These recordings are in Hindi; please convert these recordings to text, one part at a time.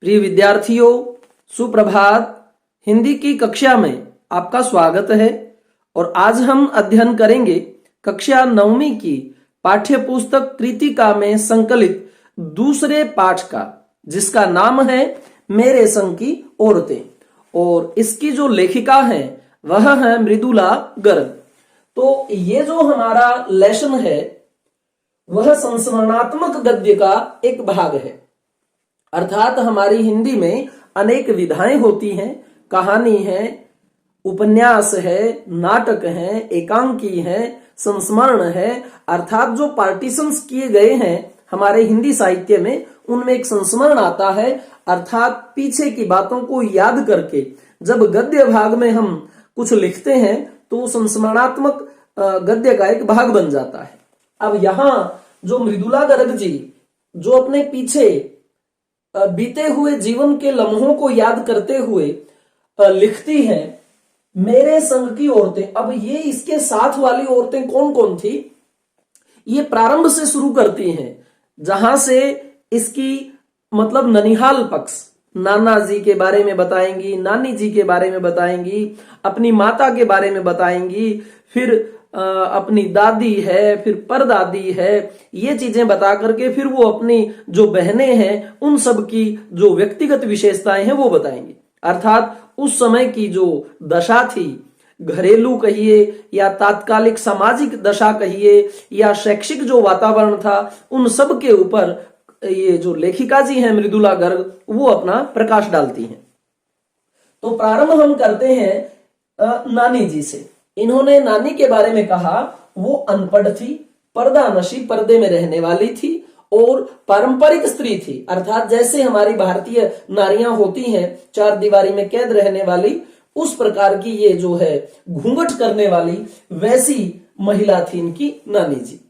प्रिय विद्यार्थियों, सुप्रभात। हिंदी की कक्षा में आपका स्वागत है और आज हम अध्ययन करेंगे कक्षा 9वीं की पाठ्य पुस्तक कृतिका में संकलित दूसरे पाठ का, जिसका नाम है मेरे संग की औरतें। और इसकी जो लेखिका है वह है मृदुला गर्ग। तो ये जो हमारा लेसन है वह संस्मरणात्मक गद्य का एक भाग है। अर्थात हमारी हिंदी में अनेक विधाएं होती हैं, कहानी है, उपन्यास है, नाटक है, एकांकी है, संस्मरण है। अर्थात जो पार्टीशंस किए गए हैं हमारे हिंदी साहित्य में, उनमें एक संस्मरण आता है। अर्थात पीछे की बातों को याद करके जब गद्य भाग में हम कुछ लिखते हैं तो संस्मरणात्मक गद्य का एक भाग बन जाता है। अब यहाँ जो मृदुला गर्ग जी जो अपने पीछे बीते हुए जीवन के लम्हों को याद करते हुए लिखती हैं मेरे संग की औरतें। अब ये इसके साथ वाली औरतें कौन कौन थी, ये प्रारंभ से शुरू करती हैं, जहां से इसकी मतलब ननिहाल पक्ष, नाना जी के बारे में बताएंगी, नानी जी के बारे में बताएंगी, अपनी माता के बारे में बताएंगी, फिर अपनी दादी है, फिर परदादी है, ये चीजें बता करके फिर वो अपनी जो बहनें हैं उन सब की जो व्यक्तिगत विशेषताएं हैं वो बताएंगे। अर्थात उस समय की जो दशा थी, घरेलू कहिए या तात्कालिक सामाजिक दशा कहिए या शैक्षिक जो वातावरण था, उन सब के ऊपर ये जो लेखिका जी हैं मृदुला गर्ग वो अपना प्रकाश डालती हैं। तो प्रारंभ हम करते हैं नानी जी से। इन्होंने नानी के बारे में कहा वो अनपढ़ थी, पर्दानशी, पर्दे में रहने वाली थी और पारंपरिक स्त्री थी। अर्थात जैसे हमारी भारतीय नारियां होती हैं, चार दीवारी में कैद रहने वाली, उस प्रकार की ये जो है घूंघट करने वाली वैसी महिला थी इनकी नानी जी।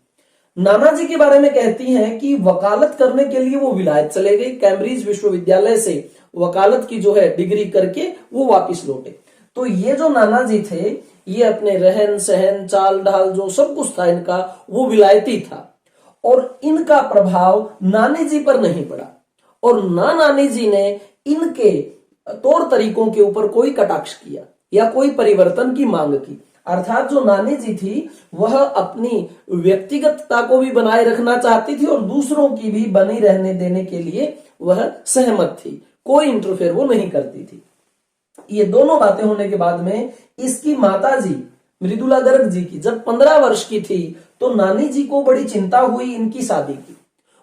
नाना जी के बारे में कहती हैं कि वकालत करने के लिए वो विलायत चले गए, कैम्ब्रिज विश्वविद्यालय से वकालत की जो है डिग्री करके वो वापिस लौटे। तो ये जो नाना जी थे ये अपने रहन सहन, चाल ढाल, जो सब कुछ था इनका वो विलायती था और इनका प्रभाव नानी जी पर नहीं पड़ा और ना नानी जी ने इनके तौर तरीकों के ऊपर कोई कटाक्ष किया या कोई परिवर्तन की मांग की। अर्थात जो नानी जी थी वह अपनी व्यक्तिगतता को भी बनाए रखना चाहती थी और दूसरों की भी बनी रहने देने के लिए वह सहमत थी, कोई इंटरफेयर वो नहीं करती थी। ये दोनों बातें होने के बाद में इसकी माताजी मृदुला गर्ग जी की जब 15 वर्ष की थी तो नानी जी को बड़ी चिंता हुई इनकी शादी की।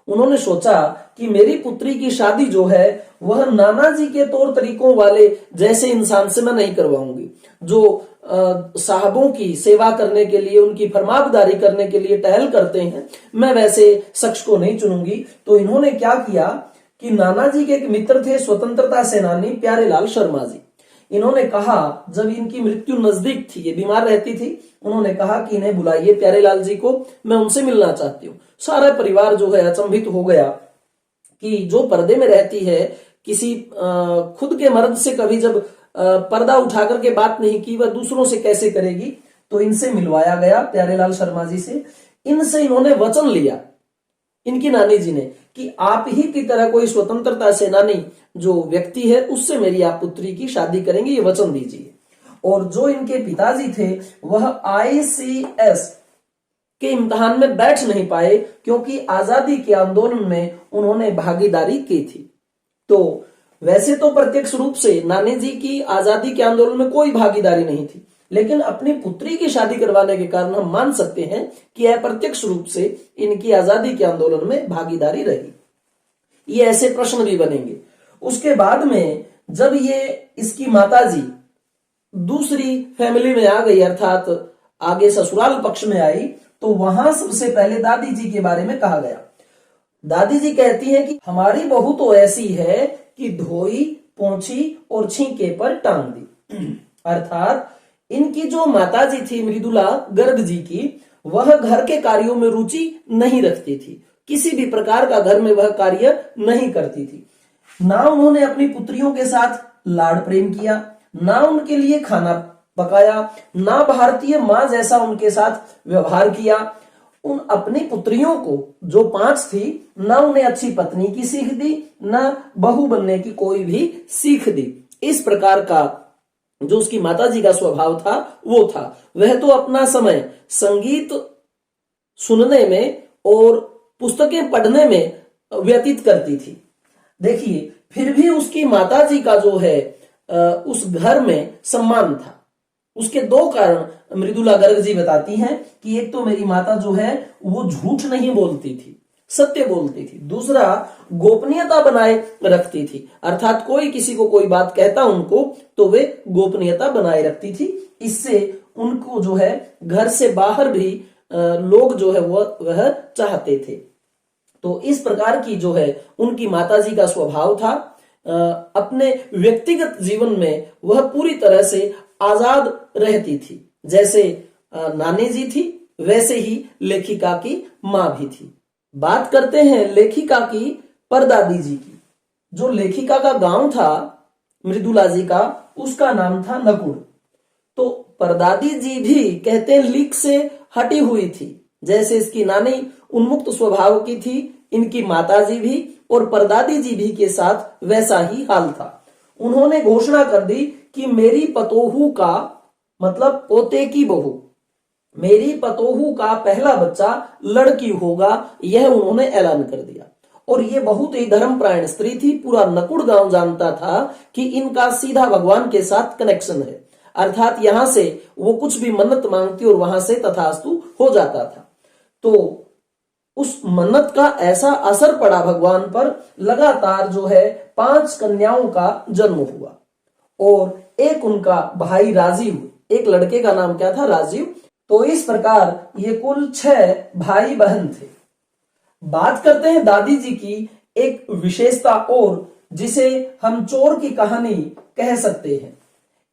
उन्होंने सोचा कि मेरी पुत्री की शादी जो है वह नाना जी के तौर तरीकों वाले जैसे इंसान से मैं नहीं करवाऊंगी, जो साहबों की सेवा करने के लिए, उनकी फरमाबरदारी करने के लिए टहल करते हैं, मैं वैसे शख्स को नहीं चुनूंगी। तो इन्होंने क्या किया कि नाना जी के एक मित्र थे स्वतंत्रता सेनानी प्यारेलाल शर्मा जी। इन्होंने कहा, जब इनकी मृत्यु नजदीक थी, ये बीमार रहती थी, उन्होंने कहा कि इन्हें बुलाइए प्यारेलाल जी को, मैं उनसे मिलना चाहती हूँ। सारा परिवार जो है अचंभित हो गया कि जो पर्दे में रहती है, किसी खुद के मर्द से कभी जब पर्दा उठा करके बात नहीं की, वह दूसरों से कैसे करेगी। तो इनसे मिलवाया गया प्यारेलाल शर्मा जी से। इनसे इन्होंने वचन लिया, इनकी नानी जी ने, कि आप ही की तरह कोई स्वतंत्रता सेनानी जो व्यक्ति है उससे मेरी आप पुत्री की शादी करेंगे, ये वचन दीजिए। और जो इनके पिताजी थे वह ICS के इम्तिहान में बैठ नहीं पाए क्योंकि आजादी के आंदोलन में उन्होंने भागीदारी की थी। तो वैसे तो प्रत्यक्ष रूप से नानी जी की आजादी के आंदोलन में कोई भागीदारी नहीं थी, लेकिन अपनी पुत्री की शादी करवाने के कारण हम मान सकते हैं कि अप्रत्यक्ष रूप से इनकी आजादी के आंदोलन में भागीदारी रही। ये ऐसे प्रश्न भी बनेंगे। उसके बाद में जब ये इसकी माताजी दूसरी फैमिली में आ गई, अर्थात आगे ससुराल पक्ष में आई, तो वहां सबसे पहले दादी जी के बारे में कहा गया। दादी जी कहती हैं कि हमारी बहू तो ऐसी है कि धोई, पोंछी और छींके पर टांग दी। अर्थात इनकी जो माताजी थी मृदुला गर्ग जी की, वह घर के कार्यों में रुचि नहीं रखती थी, किसी भी प्रकार का घर में वह कार्य नहीं करती थी। ना उन्होंने अपनी पुत्रियों के साथ लाड़ प्रेम किया, ना उनके लिए खाना पकाया, ना भारतीय मां जैसा उनके साथ व्यवहार किया उन अपनी पुत्रियों को जो 5 थी न उन्हें अच्छी पत्नी की सीख दी, न बहू बनने की कोई भी सीख दी। इस प्रकार का जो उसकी माताजी का स्वभाव था वो था। वह तो अपना समय संगीत सुनने में और पुस्तकें पढ़ने में व्यतीत करती थी। देखिए, फिर भी उसकी माताजी का जो है उस घर में सम्मान था। उसके 2 कारण मृदुला गर्ग जी बताती हैं कि एक तो मेरी माता जो है वो झूठ नहीं बोलती थी, सत्य बोलती थी। दूसरा, गोपनीयता बनाए रखती थी, अर्थात कोई किसी को कोई बात कहता उनको तो वे गोपनीयता बनाए रखती थी। इससे उनको जो है घर से बाहर भी लोग जो है वह चाहते थे। तो इस प्रकार की जो है उनकी माताजी का स्वभाव था। अपने व्यक्तिगत जीवन में वह पूरी तरह से आजाद रहती थी। जैसे नानी जी थी वैसे ही लेखिका की मां भी थी। बात करते हैं लेखिका की परदादी जी की। जो लेखिका का गांव था मृदुला जी का, उसका नाम था नकुड़। तो परदादी जी भी कहते हैं लीक से हटी हुई थी। जैसे इसकी नानी उन्मुक्त स्वभाव की थी, इनकी माताजी भी और परदादी जी भी के साथ वैसा ही हाल था। उन्होंने घोषणा कर दी कि मेरी पतोहू का मतलब पोते की बहू, मेरी पतोहू का पहला बच्चा लड़की होगा, यह उन्होंने ऐलान कर दिया। और ये बहुत ही धर्मपरायण स्त्री थी। पूरा नकुड़ गांव जानता था कि इनका सीधा भगवान के साथ कनेक्शन है, अर्थात यहां से वो कुछ भी मन्नत मांगती और वहां से तथास्तु हो जाता था। तो उस मन्नत का ऐसा असर पड़ा भगवान पर, लगातार जो है 5 कन्याओं का जन्म हुआ और एक उनका भाई राजीव, एक लड़के का नाम क्या था, राजीव। तो इस प्रकार ये कुल 6 भाई बहन थे। बात करते हैं दादी जी की एक विशेषता और, जिसे हम चोर की कहानी कह सकते हैं।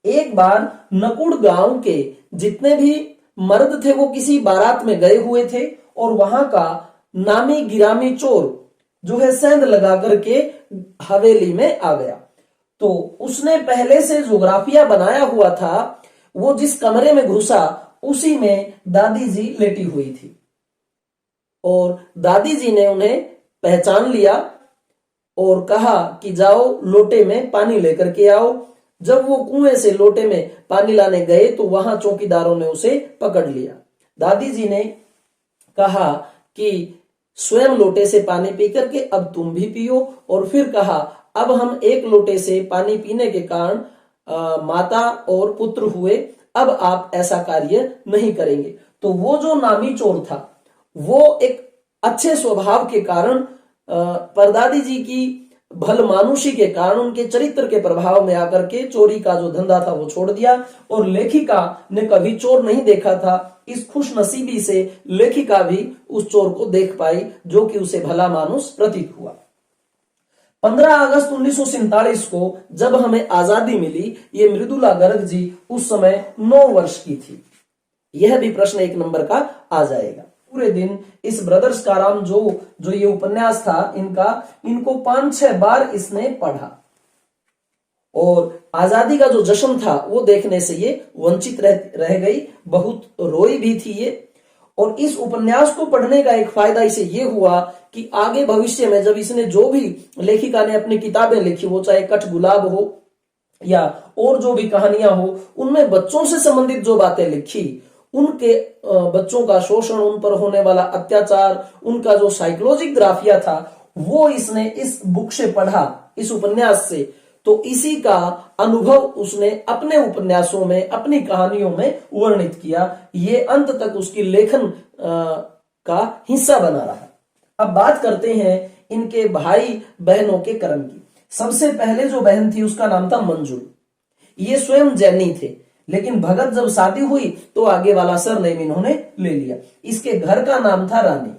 एक बार नकुड़ गांव के जितने भी मर्द थे वो किसी बारात में गए हुए थे और वहां का नामी गिरामी चोर जो है सेंध लगा करके हवेली में आ गया। तो उसने पहले से जोग्राफिया बनाया हुआ था। वो जिस कमरे में घुसा उसी में दादी जी लेटी हुई थी और दादी जी ने उन्हें पहचान लिया और कहा कि जाओ लोटे में पानी लेकर के आओ। जब वो कुएं से लोटे में पानी लाने गए तो वहां चौकीदारों ने उसे पकड़ लिया। दादी जी ने कहा कि स्वयं लोटे से पानी पी करके अब तुम भी पियो, और फिर कहा अब हम एक लोटे से पानी पीने के कारण माता और पुत्र हुए, अब आप ऐसा कार्य नहीं करेंगे। तो वो जो नामी चोर था वो एक अच्छे स्वभाव के कारण, परदादी जी की भलमानुषी के कारण, उनके चरित्र के प्रभाव में आकर के चोरी का जो धंधा था वो छोड़ दिया। और लेखिका ने कभी चोर नहीं देखा था। इस खुश नसीबी से लेखिका भी उस चोर को देख पाई जो कि उसे भला मानुष प्रतीत हुआ। 15 अगस्त 1947 को जब हमें आजादी मिली, ये मृदुला गर्ग जी उस समय 9 वर्ष की थी। यह भी प्रश्न 1 नंबर का आ जाएगा। पूरे दिन इस ब्रदर्स का राम जो ये उपन्यास था इनको 5-6 बार इसने पढ़ा और आजादी का जो जश्न था वो देखने से ये वंचित रह गई। बहुत रोई भी थी ये। और इस उपन्यास को पढ़ने का एक फायदा इसे ये हुआ कि आगे भविष्य में जब इसने जो भी लेखिका ने अपनी किताबें लिखी, वो चाहे कठ गुलाब हो या और जो भी कहानियां हो, उनमें बच्चों से संबंधित जो बातें लिखी, उनके बच्चों का शोषण, उन पर होने वाला अत्याचार, उनका जो साइकोलॉजिक ग्राफिया था वो इसने इस बुक से पढ़ा, इस उपन्यास से। तो इसी का अनुभव उसने अपने उपन्यासों में, अपनी कहानियों में वर्णित किया। ये अंत तक उसकी लेखन का हिस्सा बना रहा। अब बात करते हैं इनके भाई बहनों के कर्म की। सबसे पहले जो बहन थी उसका नाम था मंजुल। ये स्वयं जैनी थे, लेकिन भगत जब शादी हुई तो आगे वाला सरनेम इन्होंने ले लिया। इसके घर का नाम था रानी।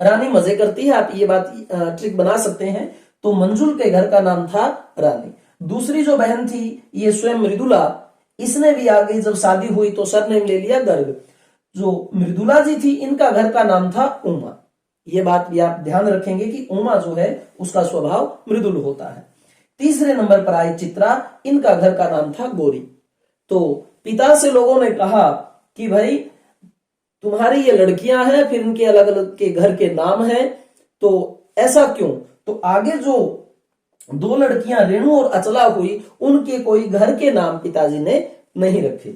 रानी मजे करती है, आप ये बात ट्रिक बना सकते हैं। तो मंजुल के घर का नाम था रानी। दूसरी जो बहन थी ये स्वयं मृदुला, इसने भी आगे जब शादी हुई तो सरनेम ले लिया गर्ग। जो मृदुला जी थी इनका घर का नाम था उमा। ये बात भी आप ध्यान रखेंगे कि उमा जो है उसका स्वभाव मृदुल होता है। तीसरे नंबर पर आई चित्रा, इनका घर का नाम था गोरी। तो पिता से लोगों ने कहा कि भाई तुम्हारी ये लड़कियां हैं, फिर इनके अलग अलग के घर के नाम हैं, तो ऐसा क्यों? तो आगे जो दो लड़कियां रेणु और अचला हुई, उनके कोई घर के नाम पिताजी ने नहीं रखे।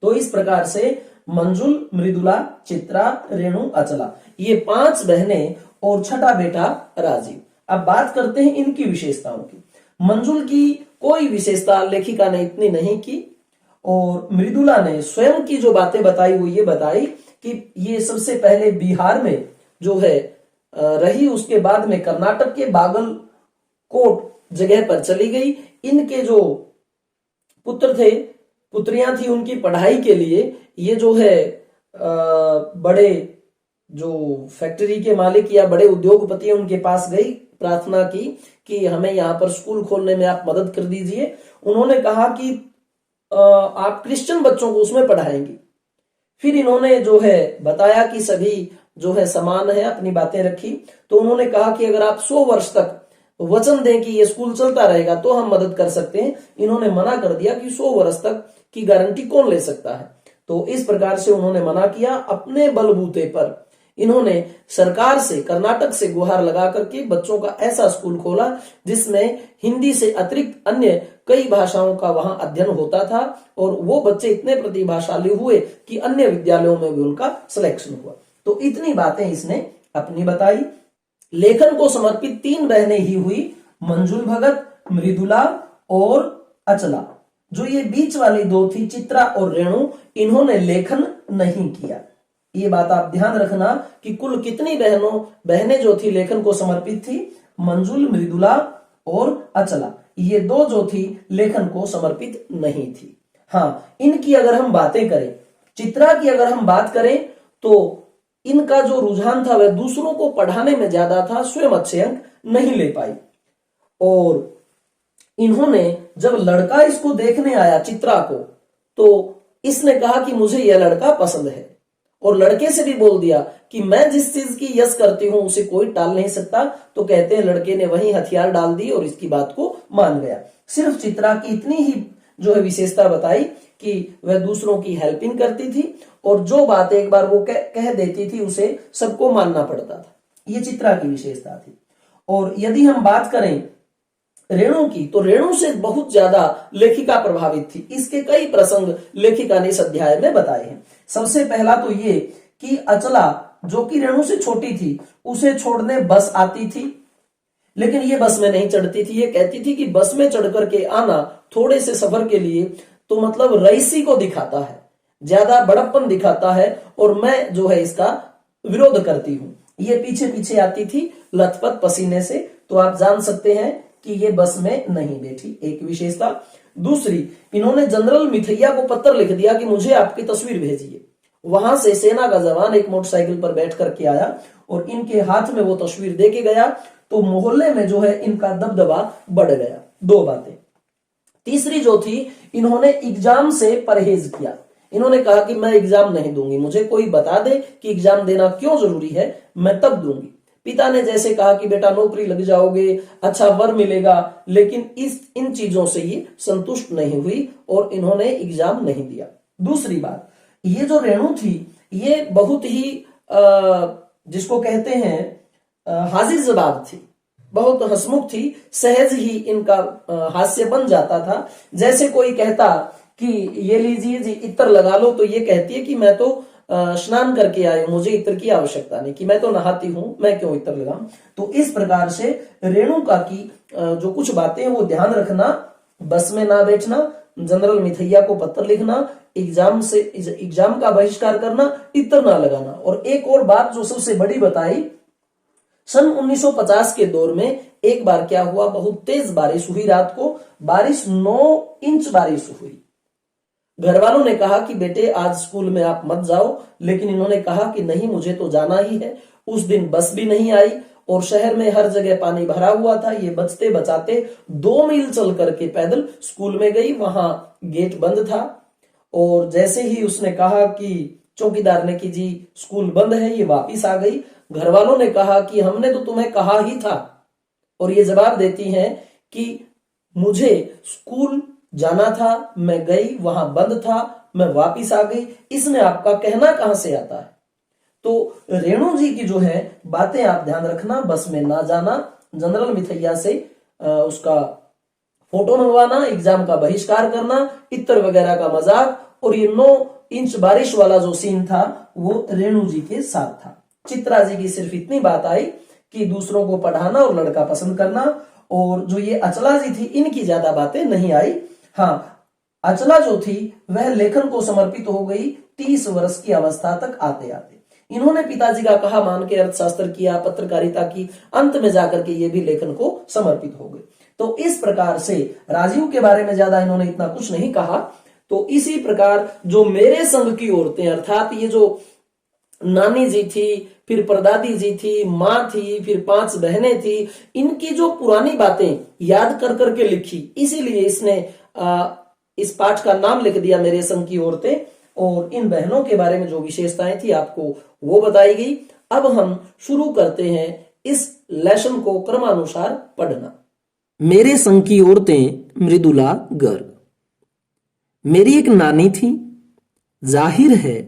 तो इस प्रकार से मंजुल, मृदुला, चित्रा, रेणु, अचला, ये 5 बहनें और छठा बेटा राजीव। अब बात करते हैं इनकी विशेषताओं की। मंजुल की कोई विशेषता लेखिका ने इतनी नहीं की, और मृदुला ने स्वयं की जो बातें बताई वो ये बताई कि ये सबसे पहले बिहार में जो है रही, उसके बाद में कर्नाटक के बागलकोट जगह पर चली गई। इनके जो पुत्र थे, पुत्रियां थी, उनकी पढ़ाई के लिए ये जो है बड़े जो फैक्ट्री के मालिक या बड़े उद्योगपति उनके पास गई, प्रार्थना की कि हमें यहाँ पर स्कूल खोलने में आप मदद कर दीजिए। उन्होंने कहा कि आप क्रिश्चियन बच्चों को उसमें पढ़ाएंगी। फिर इन्होंने जो है बताया कि सभी जो है समान है, अपनी बातें रखी। तो उन्होंने कहा कि अगर आप 100 वर्ष तक वचन दें कि ये स्कूल चलता रहेगा तो हम मदद कर सकते हैं। इन्होंने मना कर दिया कि 100 वर्ष तक की गारंटी कौन ले सकता है। तो इस प्रकार से उन्होंने मना किया। अपने बलबूते पर इन्होंने सरकार से, कर्नाटक से गुहार लगा करके बच्चों का ऐसा स्कूल खोला जिसमें हिंदी से अतिरिक्त अन्य कई भाषाओं का वहां अध्ययन होता था, और वो बच्चे इतने प्रतिभाशाली हुए कि अन्य विद्यालयों में भी उनका सिलेक्शन हुआ। तो इतनी बातें इसने अपनी बताई। लेखन को समर्पित 3 बहनें ही हुई, मंजुल भगत, मृदुला और अचला। जो ये बीच वाली 2 थी, चित्रा और रेणु, इन्होंने लेखन नहीं किया। ये बात आप ध्यान रखना कि कुल कितनी बहनें जो थी लेखन को समर्पित थी, मंजुल, मृदुला और अचला। ये 2 जो थी लेखन को समर्पित नहीं थी। हाँ, इनकी अगर हम बातें करें, चित्रा की अगर हम बात करें, तो इनका जो रुझान था वह दूसरों को पढ़ाने में ज्यादा था, स्वयं अच्छे अंक नहीं ले पाई। और इन्होंने जब लड़का इसको देखने आया, चित्रा को, तो इसने कहा कि मुझे यह लड़का पसंद है, और लड़के से भी बोल दिया कि मैं जिस चीज की यस करती हूं उसे कोई टाल नहीं सकता। तो कहते हैं लड़के ने वहीं हथियार डाल दी और इसकी बात को मान गया। सिर्फ चित्रा की इतनी ही जो है विशेषता बताई कि वह दूसरों की हेल्पिंग करती थी, और जो बात एक बार वो कह देती थी उसे सबको मानना पड़ता था। ये चित्रा की विशेषता थी। और यदि हम बात करें रेणु की, तो रेणु से बहुत ज्यादा लेखिका प्रभावित थी। इसके कई प्रसंग लेखिका ने इस अध्याय में बताए हैं। सबसे पहला तो ये कि अचला, जो कि रेणु से छोटी थी, उसे छोड़ने बस आती थी, लेकिन ये बस में नहीं चढ़ती थी। ये कहती थी कि बस में चढ़ करके आना थोड़े से सफर के लिए तो मतलब रईसी को दिखाता है, ज्यादा बड़प्पन दिखाता है, और मैं जो है इसका विरोध करती हूं। ये पीछे पीछे आती थी लथपथ पसीने से, तो आप जान सकते हैं कि ये बस में नहीं बैठी, एक विशेषता। दूसरी, इन्होंने जनरल मिथैया को पत्र लिख दिया कि मुझे आपकी तस्वीर भेजिए। वहां से सेना का जवान एक मोटरसाइकिल पर बैठ करके आया और इनके हाथ में वो तस्वीर दे के गया, तो मोहल्ले में जो है इनका दबदबा बढ़ गया। 2 बातें। तीसरी जो थी, इन्होंने एग्जाम से परहेज किया। इन्होंने कहा कि मैं एग्जाम नहीं दूंगी, मुझे कोई बता दे कि एग्जाम देना क्यों जरूरी है, मैं तब दूंगी। पिता ने जैसे कहा कि बेटा नौकरी लग जाओगे, अच्छा वर मिलेगा, लेकिन इन चीजों से ये संतुष्ट नहीं हुई और इन्होंने एग्जाम नहीं दिया। दूसरी बात, ये जो रेणु थी, ये बहुत ही जिसको कहते हैं हाजिर जवाब थी, बहुत हंसमुख थी, सहज ही इनका हास्य बन जाता था। जैसे कोई कहता कि ये लीजिए जी इत्र लगा लो, तो ये कहती है कि मैं तो स्नान करके आई हूं, मुझे इत्र की आवश्यकता नहीं, कि मैं तो नहाती हूं, मैं क्यों इत्र लगाऊं। तो इस प्रकार से रेणुका की जो कुछ बातें हैं वो ध्यान रखना, बस में ना बैठना, जनरल मिथैया को पत्र लिखना, एग्जाम का बहिष्कार करना, इत्र ना लगाना। और एक और बात जो सबसे बड़ी बताई, सन 1950 के दौर में एक बार क्या हुआ, बहुत तेज बारिश हुई, रात को बारिश 9 इंच बारिश हुई। घर वालों ने कहा कि बेटे आज स्कूल में आप मत जाओ, लेकिन इन्होंने कहा कि नहीं, मुझे तो जाना ही है। उस दिन बस भी नहीं आई और शहर में हर जगह पानी भरा हुआ था। ये बचते बचाते 2 मील चल करके पैदल स्कूल में गई। वहां गेट बंद था और जैसे ही उसने कहा कि चौकीदार ने कि जी स्कूल बंद है, ये वापिस आ गई। घर वालों ने कहा कि हमने तो तुम्हें कहा ही था, और ये जवाब देती हैं कि मुझे स्कूल जाना था, मैं गई, वहां बंद था मैं वापिस आ गई, इसमें आपका कहना कहां से आता है? तो रेणु जी की जो है बातें आप ध्यान रखना, बस में ना जाना, जनरल मिथैया से उसका फोटो मंगवाना, एग्जाम का बहिष्कार करना, इत्र वगैरह का मजाक, और ये 9 इंच बारिश वाला जो सीन था वो रेणु जी के साथ था। चित्रा जी की सिर्फ इतनी बात आई कि दूसरों को पढ़ाना और लड़का पसंद करना, और जो ये अचला जी थी इनकी ज्यादा बातें नहीं आई। हाँ, अचला जो थी वह लेखन को समर्पित हो गई 30 वर्ष की अवस्था तक आते आते। इन्होंने पिताजी का कहा मान के अर्थशास्त्र किया, पत्रकारिता की, अंत में जाकर के ये भी लेखन को समर्पित हो गए। तो इस प्रकार से राजीव के बारे में ज्यादा इन्होंने इतना कुछ नहीं कहा। तो इसी प्रकार जो मेरे संग की औरतें, अर्थात ये जो नानी जी थी, फिर परदादी जी थी, माँ थी, फिर 5 बहनें थी, इनकी जो पुरानी बातें याद कर करके लिखी, इसीलिए इसने इस पाठ का नाम लिख दिया मेरे संग की औरतें। और इन बहनों के बारे में जो विशेषताएं थी आपको वो बताई गई। अब हम शुरू करते हैं इस लेसन को क्रमानुसार पढ़ना। मेरे संग की औरतें मृदुला गर्ग। मेरी एक नानी थी, जाहिर है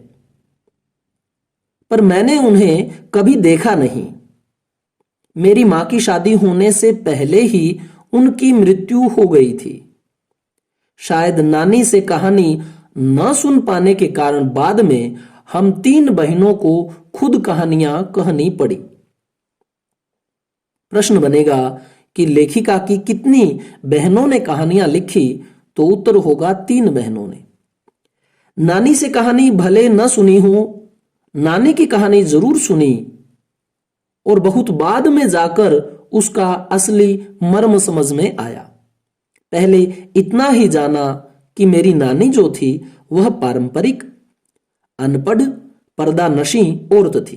पर मैंने उन्हें कभी देखा नहीं। मेरी मां की शादी होने से पहले ही उनकी मृत्यु हो गई थी। शायद नानी से कहानी न सुन पाने के कारण बाद में हम 3 बहनों को खुद कहानियां कहनी पड़ी। प्रश्न बनेगा कि लेखिका की कितनी बहनों ने कहानियां लिखी, तो उत्तर होगा 3 बहनों ने। नानी से कहानी भले न सुनी हो, नानी की कहानी जरूर सुनी, और बहुत बाद में जाकर उसका असली मर्म समझ में आया। पहले इतना ही जाना कि मेरी नानी जो थी वह पारंपरिक अनपढ़ पर्दानशी औरत थी।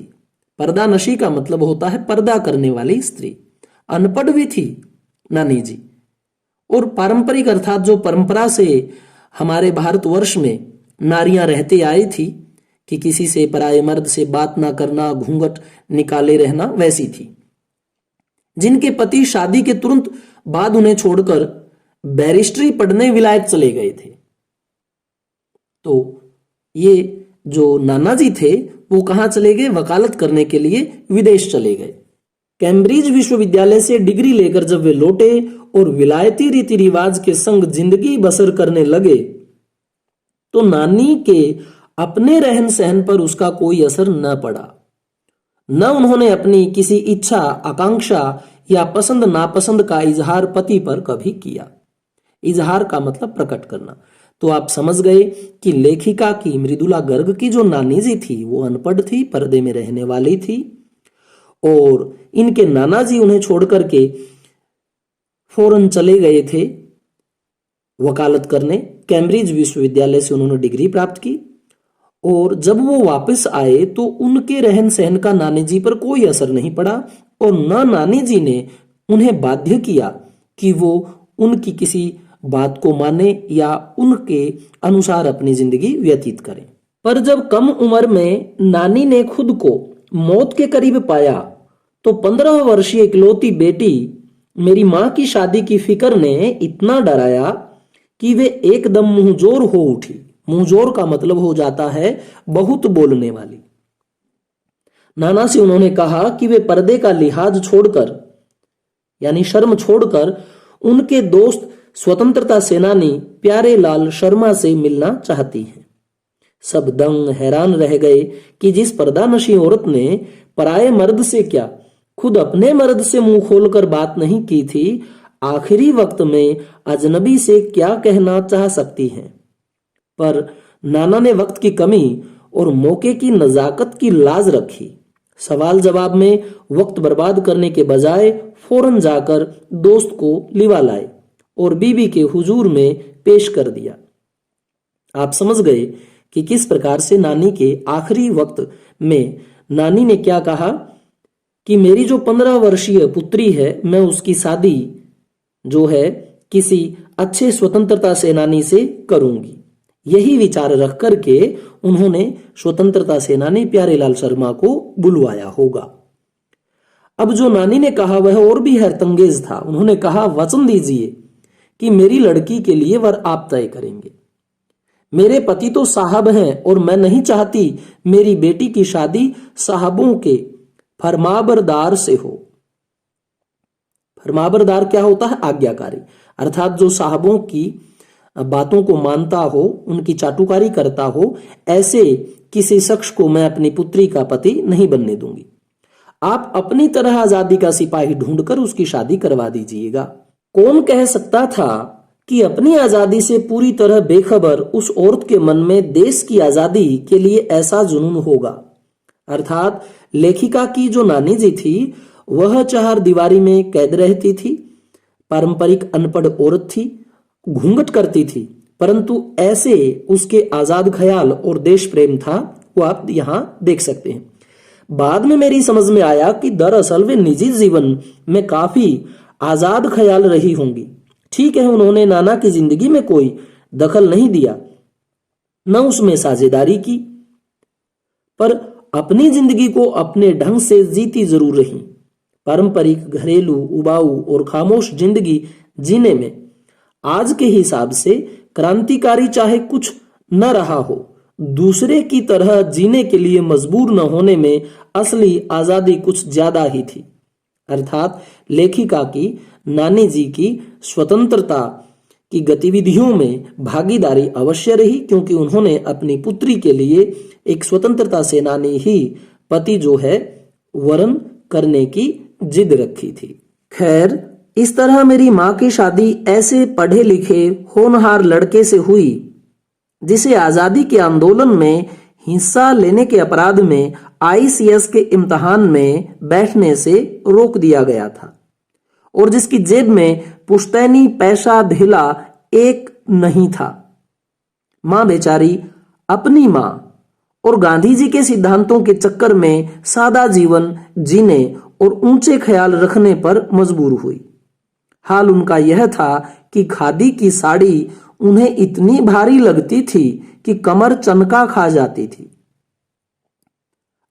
पर्दानशी का मतलब होता है पर्दा करने वाली स्त्री। अनपढ़ भी थी नानी जी, और पारंपरिक अर्थात जो परंपरा से हमारे भारतवर्ष में नारियां रहते आई थी कि किसी से, पराये मर्द से बात ना करना, घूंघट निकाले रहना, वैसी थी। जिनके पति शादी के तुरंत बाद उन्हें छोड़कर बैरिस्ट्री पढ़ने विलायत चले गए थे। तो ये जो नाना जी थे वो कहां चले गए? वकालत करने के लिए विदेश चले गए। कैम्ब्रिज विश्वविद्यालय से डिग्री लेकर जब वे लौटे और विलायती रीति रिवाज के संग जिंदगी बसर करने लगे, तो नानी के अपने रहन सहन पर उसका कोई असर न पड़ा। न उन्होंने अपनी किसी इच्छा, आकांक्षा या पसंद नापसंद का इजहार पति पर कभी किया। इजहार का मतलब प्रकट करना। तो आप समझ गए कि लेखिका की मृदुला गर्ग की जो नानी जी थी वो अनपढ़ थी, पर्दे में रहने वाली थी, और इनके नाना जी उन्हें छोड़कर के फौरन चले गए थे वकालत करने। कैम्ब्रिज विश्वविद्यालय से उन्होंने डिग्री प्राप्त की, और जब वो वापस आए तो उनके रहन सहन का नानी जी पर कोई असर नहीं पड़ा, और न नानी जी ने उन्हें बाध्य किया कि वो उनकी किसी बात को माने या उनके अनुसार अपनी जिंदगी व्यतीत करें। पर जब कम उम्र में नानी ने खुद को मौत के करीब पाया, तो 15 वर्षीय इकलौती बेटी मेरी मां की शादी की फिक्र ने इतना डराया कि वे एकदम मुंहजोर हो उठी। मुंहजोर का मतलब हो जाता है बहुत बोलने वाली। नाना से उन्होंने कहा कि वे पर्दे का लिहाज छोड़कर, यानी शर्म छोड़कर, उनके दोस्त स्वतंत्रता सेनानी प्यारेलाल शर्मा से मिलना चाहती हैं। सब दंग हैरान रह गए कि जिस पर्दानशी औरत ने पराये मर्द से क्या, खुद अपने मर्द से मुंह खोलकर बात नहीं की थी, आखिरी वक्त में अजनबी से क्या कहना चाह सकती हैं। पर नाना ने वक्त की कमी और मौके की नजाकत की लाज रखी। सवाल जवाब में वक्त बर्बाद करने के बजाय फौरन जाकर दोस्त को लिवा लाए और बीबी के हुजूर में पेश कर दिया। आप समझ गए कि किस प्रकार से नानी के आखिरी वक्त में नानी ने क्या कहा कि मेरी जो 15 वर्षीय पुत्री है, मैं उसकी शादी जो है किसी अच्छे स्वतंत्रता सेनानी से करूंगी। यही विचार रख करके उन्होंने स्वतंत्रता सेनानी प्यारेलाल शर्मा को बुलवाया होगा। अब जो नानी ने कहा वह और भी हैरतंगेज था। उन्होंने कहा, वचन दीजिए कि मेरी लड़की के लिए वर आप तय करेंगे। मेरे पति तो साहब हैं और मैं नहीं चाहती मेरी बेटी की शादी साहबों के फरमाबरदार से हो। फरमाबरदार क्या होता है? आज्ञाकारी, अर्थात जो साहबों की बातों को मानता हो, उनकी चाटुकारी करता हो, ऐसे किसी शख्स को मैं अपनी पुत्री का पति नहीं बनने दूंगी। आप अपनी तरह आजादी का सिपाही ढूंढकर उसकी शादी करवा दीजिएगा। कौन कह सकता था कि अपनी आजादी से पूरी तरह बेखबर उस औरत के मन में देश की आजादी के लिए ऐसा जुनून होगा। अर्थात लेखिका की जो नानी जी थी वह चार दीवारी में कैद रहती थी, पारंपरिक अनपढ़ औरत थी, घूंघट करती थी, परंतु ऐसे उसके आजाद ख्याल और देश प्रेम था, वो आप यहां देख सकते हैं। बाद में मेरी समझ में आया कि दरअसल वे निजी जीवन में काफी आजाद ख्याल रही होंगी। ठीक है, उन्होंने नाना की जिंदगी में कोई दखल नहीं दिया, न उसमें साझेदारी की, पर अपनी जिंदगी को अपने ढंग से जीती जरूर रही। पारंपरिक, घरेलू, उबाऊ और खामोश जिंदगी जीने में आज के हिसाब से क्रांतिकारी चाहे कुछ न रहा हो, दूसरे की तरह जीने के लिए मजबूर न होने में असली आजादी कुछ ज्यादा ही थी। अर्थात लेखिका की नानी जी की स्वतंत्रता की गतिविधियों में भागीदारी अवश्य रही, क्योंकि उन्होंने अपनी पुत्री के लिए एक स्वतंत्रता सेनानी ही पति जो है वरण करने की जिद रखी थी। खैर, इस तरह मेरी मां की शादी ऐसे पढ़े लिखे होनहार लड़के से हुई जिसे आजादी के आंदोलन में हिस्सा लेने के अपराध में आईसीएस के इम्तिहान में बैठने से रोक दिया गया था और जिसकी जेब में पुश्तैनी पैसा ढेला एक नहीं था। मां बेचारी अपनी मां और गांधी जी के सिद्धांतों के चक्कर में सादा जीवन जीने और ऊंचे ख्याल रखने पर मजबूर हुई। हाल उनका यह था कि खादी की साड़ी उन्हें इतनी भारी लगती थी कि कमर चनका खा जाती थी।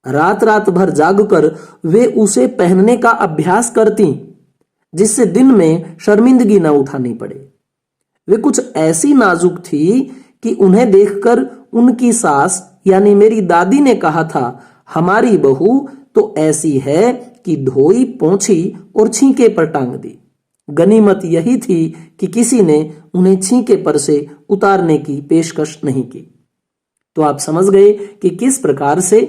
रात रात भर जागकर वे उसे पहनने का अभ्यास करती, जिससे दिन में शर्मिंदगी न उठानी पड़े। वे कुछ ऐसी नाजुक थी कि उन्हें देखकर उनकी सास यानी मेरी दादी ने कहा था, हमारी बहू तो ऐसी है कि धोई, पोंछी और छींके पर टांग दी। गनीमत यही थी कि किसी ने उन्हें छींके पर से उतारने की पेशकश नहीं की। तो आप समझ गए कि किस प्रकार से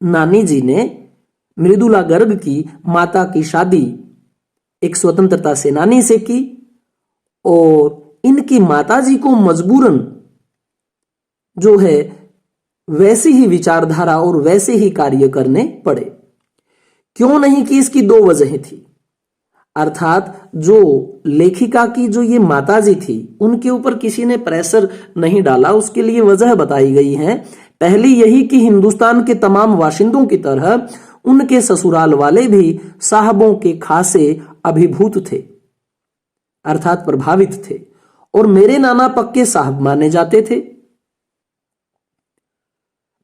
नानी जी ने मृदुला गर्ग की माता की शादी एक स्वतंत्रता सेनानी से की और इनकी माताजी को मजबूरन जो है वैसी ही विचारधारा और वैसे ही कार्य करने पड़े। क्यों नहीं की, इसकी दो वजहें थी। अर्थात जो लेखिका की जो ये माताजी थी उनके ऊपर किसी ने प्रेशर नहीं डाला, उसके लिए वजह बताई गई है। पहली यही कि हिंदुस्तान के तमाम वाशिंदों की तरह उनके ससुराल वाले भी साहबों के खासे अभिभूत थे, अर्थात प्रभावित थे, और मेरे नाना पक्के साहब माने जाते थे।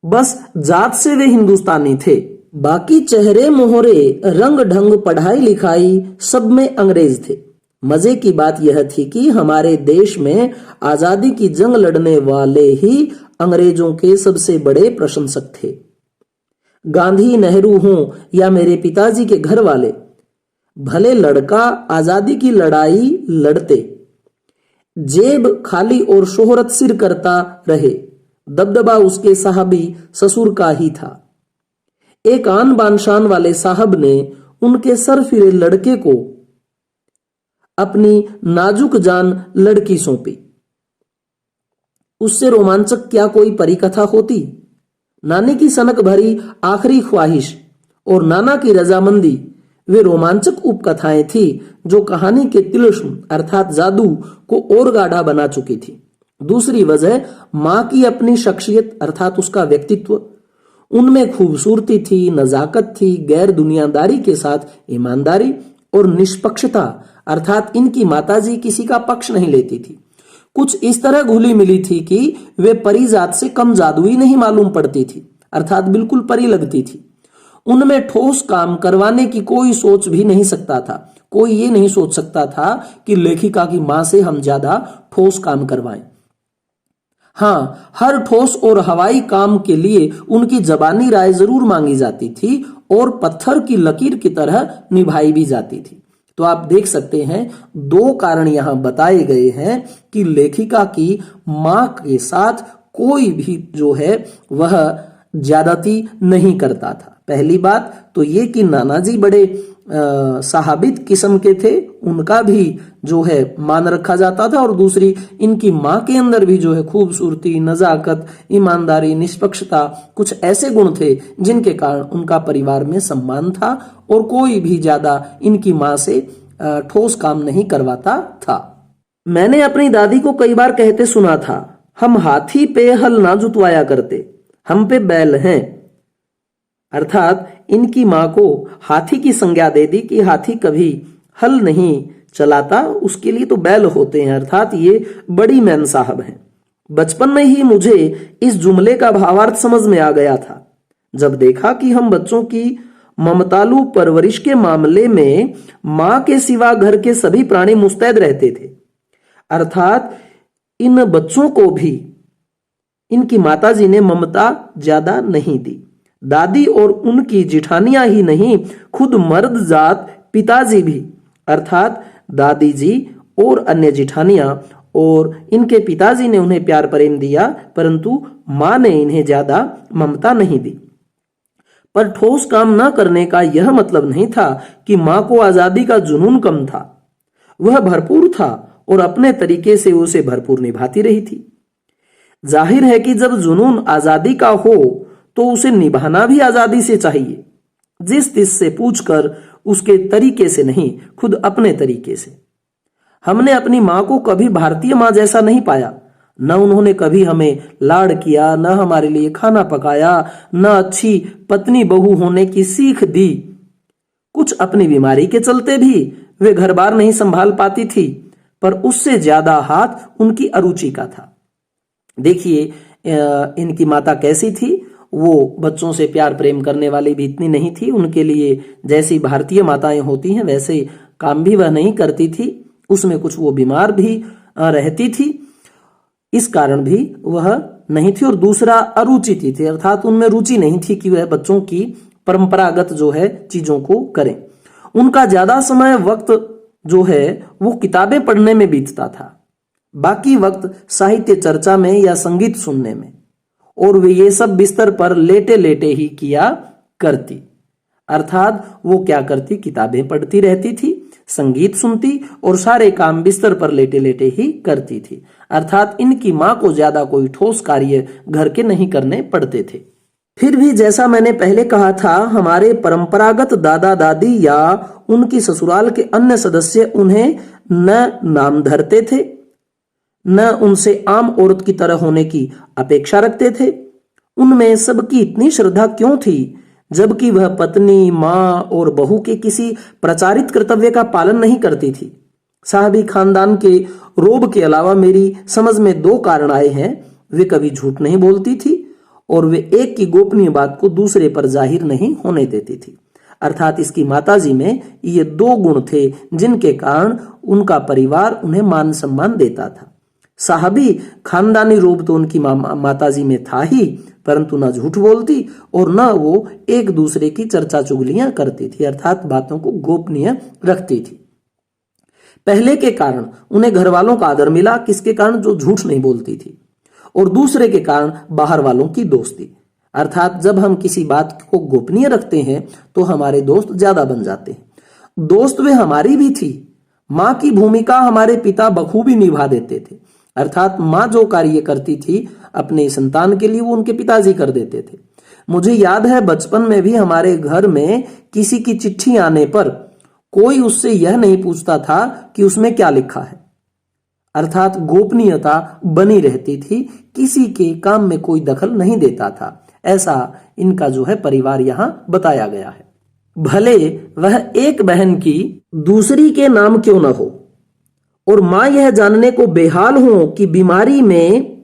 बस जात से वे हिंदुस्तानी थे, बाकी चेहरे मोहरे, रंग ढंग, पढ़ाई लिखाई सब में अंग्रेज थे। मजे की बात यह थी कि हमारे देश में आजादी की जंग लड़ने वाले ही अंग्रेजों के सबसे बड़े प्रशंसक थे। गांधी, नेहरू हों या मेरे पिताजी के घर वाले, भले लड़का आजादी की लड़ाई लड़ते, जेब खाली और शोहरत सिर करता रहे, दबदबा उसके साहबी ससुर का ही था। एक आन बान शान वाले साहब ने उनके सर फिरे लड़के को अपनी नाजुक जान लड़की सौंपी। उससे रोमांचक क्या कोई परिकथा होती? नानी की सनक भरी आखिरी ख्वाहिश और नाना की रजामंदी वे रोमांचक उपकथाएं थी जो कहानी के तिलिस्म अर्थात जादू को और गाढ़ा बना चुकी थी। दूसरी वजह मां की अपनी शख्सियत अर्थात उसका व्यक्तित्व, उनमें खूबसूरती थी, नजाकत थी, गैर दुनियादारी के साथ ईमानदारी और निष्पक्षता, अर्थात इनकी माताजी किसी का पक्ष नहीं लेती थी। कुछ इस तरह घुली मिली थी कि वे परी जात से कम जादुई नहीं मालूम पड़ती थी, अर्थात बिल्कुल परी लगती थी। उनमें ठोस काम करवाने की कोई सोच भी नहीं सकता था। कोई ये नहीं सोच सकता था कि लेखिका की मां से हम ज्यादा ठोस काम करवाएं। हाँ, हर ठोस और हवाई काम के लिए उनकी जबानी राय जरूर मांगी जाती थी और पत्थर की लकीर की तरह निभाई भी जाती थी। तो आप देख सकते हैं, दो कारण यहां बताए गए हैं कि लेखिका की मां के साथ कोई भी जो है वह ज्यादती नहीं करता था। पहली बात तो ये कि नानाजी बड़े साहबित किस्म के थे, उनका भी जो है मान रखा जाता था, और दूसरी इनकी मां के अंदर भी जो है खूबसूरती, नजाकत, ईमानदारी, निष्पक्षता, कुछ ऐसे गुण थे जिनके कारण उनका परिवार में सम्मान था और कोई भी ज्यादा इनकी मां से ठोस काम नहीं करवाता था। मैंने अपनी दादी को कई बार कहते सुना था, हम हाथी पे हल ना जुतवाया करते, हम पे बैल हैं। अर्थात इनकी मां को हाथी की संज्ञा दे दी कि हाथी कभी हल नहीं चलाता, उसके लिए तो बैल होते हैं, अर्थात ये बड़ी मैन साहब हैं। बचपन में ही मुझे इस जुमले का भावार्थ समझ में आ गया था, जब देखा कि हम बच्चों की ममतालु परवरिश के मामले में मां के सिवा घर के सभी प्राणी मुस्तैद रहते थे। अर्थात इन बच्चों को भी इनकी माताजी ने ममता ज्यादा नहीं दी। दादी और उनकी जिठानियां ही नहीं, खुद मर्द जात पिताजी भी, अर्थात दादी जी और अन्य जिठानियां और इनके पिताजी ने उन्हें प्यार प्रेम दिया, परंतु मां ने इन्हें ज्यादा ममता नहीं दी। पर ठोस काम न करने का यह मतलब नहीं था कि मां को आजादी का जुनून कम था। वह भरपूर था और अपने तरीके से उसे भरपूर निभाती रही थी। जाहिर है कि जब जुनून आजादी का हो तो उसे निभाना भी आजादी से चाहिए, जिस तिस से पूछकर, उसके तरीके से नहीं, खुद अपने तरीके से। हमने अपनी मां को कभी भारतीय मां जैसा नहीं पाया। न उन्होंने कभी हमें लाड़ किया, न हमारे लिए खाना पकाया, न अच्छी पत्नी बहू होने की सीख दी। कुछ अपनी बीमारी के चलते भी वे घर बार नहीं संभाल पाती थी, पर उससे ज्यादा हाथ उनकी अरुचि का था। देखिए इनकी माता कैसी थी, वो बच्चों से प्यार प्रेम करने वाली भी इतनी नहीं थी। उनके लिए जैसी भारतीय माताएं होती हैं वैसे काम भी वह नहीं करती थी, उसमें कुछ वो बीमार भी रहती थी, इस कारण भी वह नहीं थी। और दूसरा अरुचि थी, अर्थात उनमें रुचि नहीं थी कि वह बच्चों की परंपरागत जो है चीजों को करें। उनका ज्यादा समय वक्त जो है वो किताबें पढ़ने में बीतता था, बाकी वक्त साहित्य चर्चा में या संगीत सुनने में, और वे ये सब बिस्तर पर लेटे लेटे ही किया करती। अर्थात वो क्या करती, किताबें पढ़ती रहती थी, संगीत सुनती और सारे काम बिस्तर पर लेटे लेटे ही करती थी। अर्थात इनकी मां को ज्यादा कोई ठोस कार्य घर के नहीं करने पड़ते थे। फिर भी जैसा मैंने पहले कहा था, हमारे परंपरागत दादा दादी या उनकी ससुराल के अन्य सदस्य उन्हें न नाम धरते थे, न उनसे आम औरत की तरह होने की अपेक्षा रखते थे। उनमें सबकी इतनी श्रद्धा क्यों थी, जबकि वह पत्नी, मां और बहू के किसी प्रचारित कर्तव्य का पालन नहीं करती थी। साहबी खानदान के रोब के अलावा मेरी समझ में दो कारण आए हैं। वे कभी झूठ नहीं बोलती थी और वे एक की गोपनीय बात को दूसरे पर जाहिर नहीं होने देती थी। अर्थात इसकी माताजी में ये दो गुण थे जिनके कारण उनका परिवार उन्हें मान सम्मान देता था। साहबी खानदानी रूप तो उनकी माताजी में था ही, परंतु न झूठ बोलती और न वो एक दूसरे की चर्चा चुगलियां करती थी, अर्थात बातों को गोपनीय रखती थी। पहले के कारण उन्हें घर वालों का आदर मिला, किसके कारण, जो झूठ नहीं बोलती थी, और दूसरे के कारण बाहर वालों की दोस्ती। अर्थात जब हम किसी बात को गोपनीय रखते हैं तो हमारे दोस्त ज्यादा बन जाते हैं। दोस्त वे हमारी भी थी। मां की भूमिका हमारे पिता बखूबी निभा देते थे। अर्थात मां जो कार्य करती थी अपने संतान के लिए वो उनके पिताजी कर देते थे। मुझे याद है बचपन में भी हमारे घर में किसी की चिट्ठी आने पर कोई उससे यह नहीं पूछता था कि उसमें क्या लिखा है। अर्थात गोपनीयता बनी रहती थी, किसी के काम में कोई दखल नहीं देता था। ऐसा इनका जो है परिवार यहां बताया गया है। भले वह एक बहन की दूसरी के नाम क्यों न हो, और मां यह जानने को बेहाल हो कि बीमारी में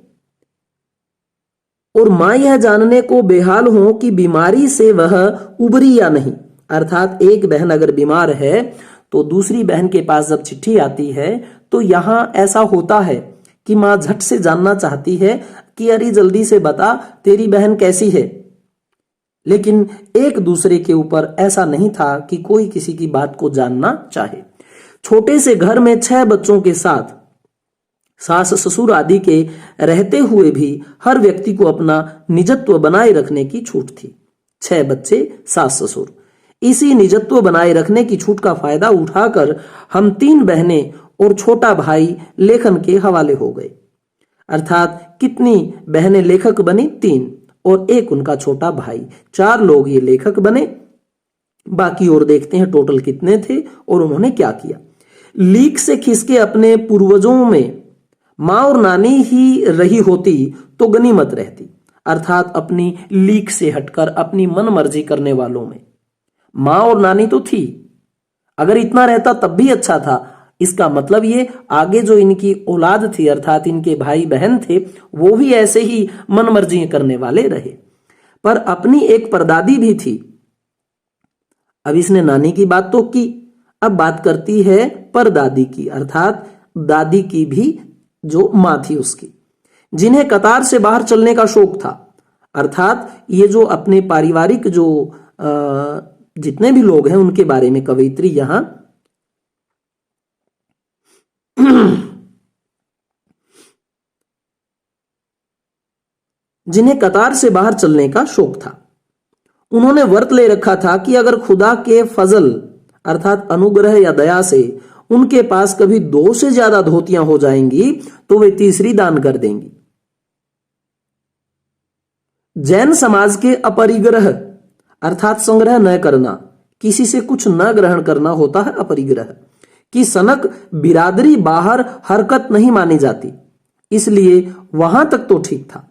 से वह उबरी या नहीं। अर्थात एक बहन अगर बीमार है तो दूसरी बहन के पास जब चिट्ठी आती है तो यहां ऐसा होता है कि मां झट से जानना चाहती है कि अरे जल्दी से बता तेरी बहन कैसी है। लेकिन एक दूसरे के ऊपर ऐसा नहीं था कि कोई किसी की बात को जानना चाहे। छोटे से घर में 6 बच्चों के साथ सास ससुर आदि के रहते हुए भी हर व्यक्ति को अपना निजत्व बनाए रखने की छूट थी। 6 बच्चे, सास ससुर, इसी निजत्व बनाए रखने की छूट का फायदा उठाकर हम 3 बहनें और छोटा भाई लेखन के हवाले हो गए। अर्थात कितनी बहनें लेखक बनी? 3, और एक उनका छोटा भाई, 4 लोग ये लेखक बने। बाकी और देखते हैं टोटल कितने थे और उन्होंने क्या किया। लीक से खिसके अपने पूर्वजों में मां और नानी ही रही होती तो गनीमत रहती। अर्थात अपनी लीक से हटकर अपनी मन मर्जी करने वालों में मां और नानी तो थी, अगर इतना रहता तब भी अच्छा था। इसका मतलब ये आगे जो इनकी औलाद थी अर्थात इनके भाई बहन थे वो भी ऐसे ही मन मर्जी करने वाले रहे। पर अपनी एक परदादी भी थी। अब इसने नानी की बात तो की, अब बात करती है परदादी की, अर्थात दादी की भी जो मां थी उसकी, जिन्हें कतार से बाहर चलने का शौक था। अर्थात ये जो अपने पारिवारिक जो जितने भी लोग हैं उनके बारे में कवयित्री यहां जिन्हें कतार से बाहर चलने का शौक था। उन्होंने व्रत ले रखा था कि अगर खुदा के फजल अर्थात अनुग्रह या दया से उनके पास कभी 2 से ज्यादा धोतियां हो जाएंगी तो वे तीसरी दान कर देंगी। जैन समाज के अपरिग्रह अर्थात संग्रह न करना, किसी से कुछ न ग्रहण करना होता है अपरिग्रह, कि सनक बिरादरी बाहर हरकत नहीं मानी जाती, इसलिए वहां तक तो ठीक था।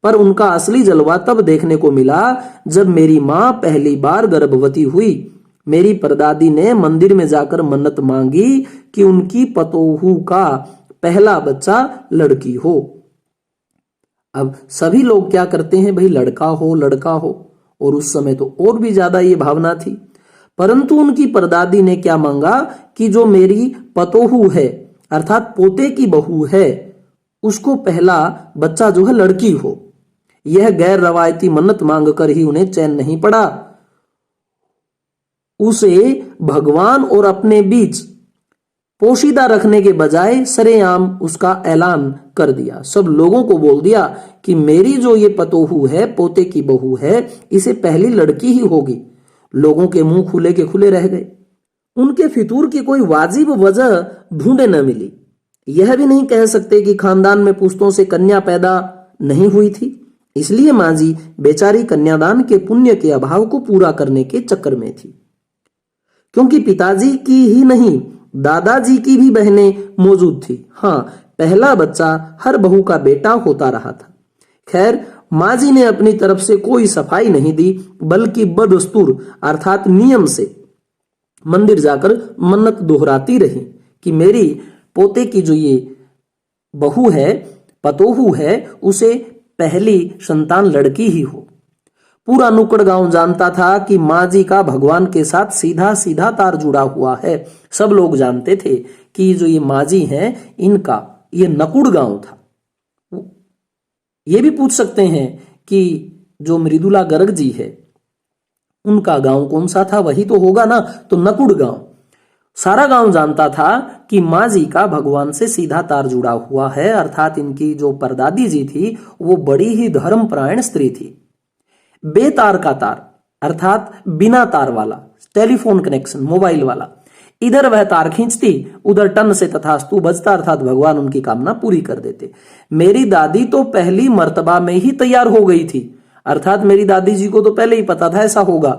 पर उनका असली जलवा तब देखने को मिला जब मेरी मां पहली बार गर्भवती हुई। मेरी परदादी ने मंदिर में जाकर मन्नत मांगी कि उनकी पतोहू का पहला बच्चा लड़की हो। अब सभी लोग क्या करते हैं भाई, लड़का हो लड़का हो, और उस समय तो और भी ज्यादा ये भावना थी। परंतु उनकी परदादी ने क्या मांगा कि जो मेरी पतोहू है अर्थात पोते की बहू है उसको पहला बच्चा जो है लड़की हो। यह गैर रवायती मन्नत मांगकर ही उन्हें चैन नहीं पड़ा। उसे भगवान और अपने बीच पोशीदा रखने के बजाय सरेआम उसका ऐलान कर दिया। सब लोगों को बोल दिया कि मेरी जो ये पतोहू है, पोते की बहू है, इसे पहली लड़की ही होगी। लोगों के मुंह खुले के खुले रह गए। उनके फितूर की कोई वाजिब वजह ढूंढे न मिली। यह भी नहीं कह सकते कि खानदान में पुश्तों से कन्या पैदा नहीं हुई थी, इसलिए मां जी बेचारी कन्यादान के पुण्य के अभाव को पूरा करने के चक्कर में थी। क्योंकि पिताजी की ही नहीं दादाजी की भी बहनें मौजूद थी। हाँ, पहला बच्चा हर बहू का बेटा होता रहा था। खैर, मां जी ने अपनी तरफ से कोई सफाई नहीं दी, बल्कि बदस्तूर अर्थात नियम से मंदिर जाकर मन्नत दोहराती रही कि मेरी पोते की जो ये बहू है, पतोहू है, उसे पहली संतान लड़की ही हो। पूरा नुक्कड़ गांव जानता था कि मां जी का भगवान के साथ सीधा सीधा तार जुड़ा हुआ है। सब लोग जानते थे कि जो ये मां जी हैं इनका ये नकुड़ गांव था। ये भी पूछ सकते हैं कि जो मृदुला गर्ग जी है उनका गांव कौन सा था, वही तो होगा ना, तो नकुड़ गांव। सारा गांव जानता था कि मां जी का भगवान से सीधा तार जुड़ा हुआ है, अर्थात इनकी जो परदादी जी थी वो बड़ी ही धर्मपरायण स्त्री थी। बेतार का तार अर्थात बिना तार वाला टेलीफोन कनेक्शन, मोबाइल वाला, इधर वह तार खींचती, उधर टन से तथास्तु बजता, अर्थात भगवान उनकी कामना पूरी कर देते। मेरी दादी तो पहली मर्तबा में ही तैयार हो गई थी, अर्थात मेरी दादी जी को तो पहले ही पता था ऐसा होगा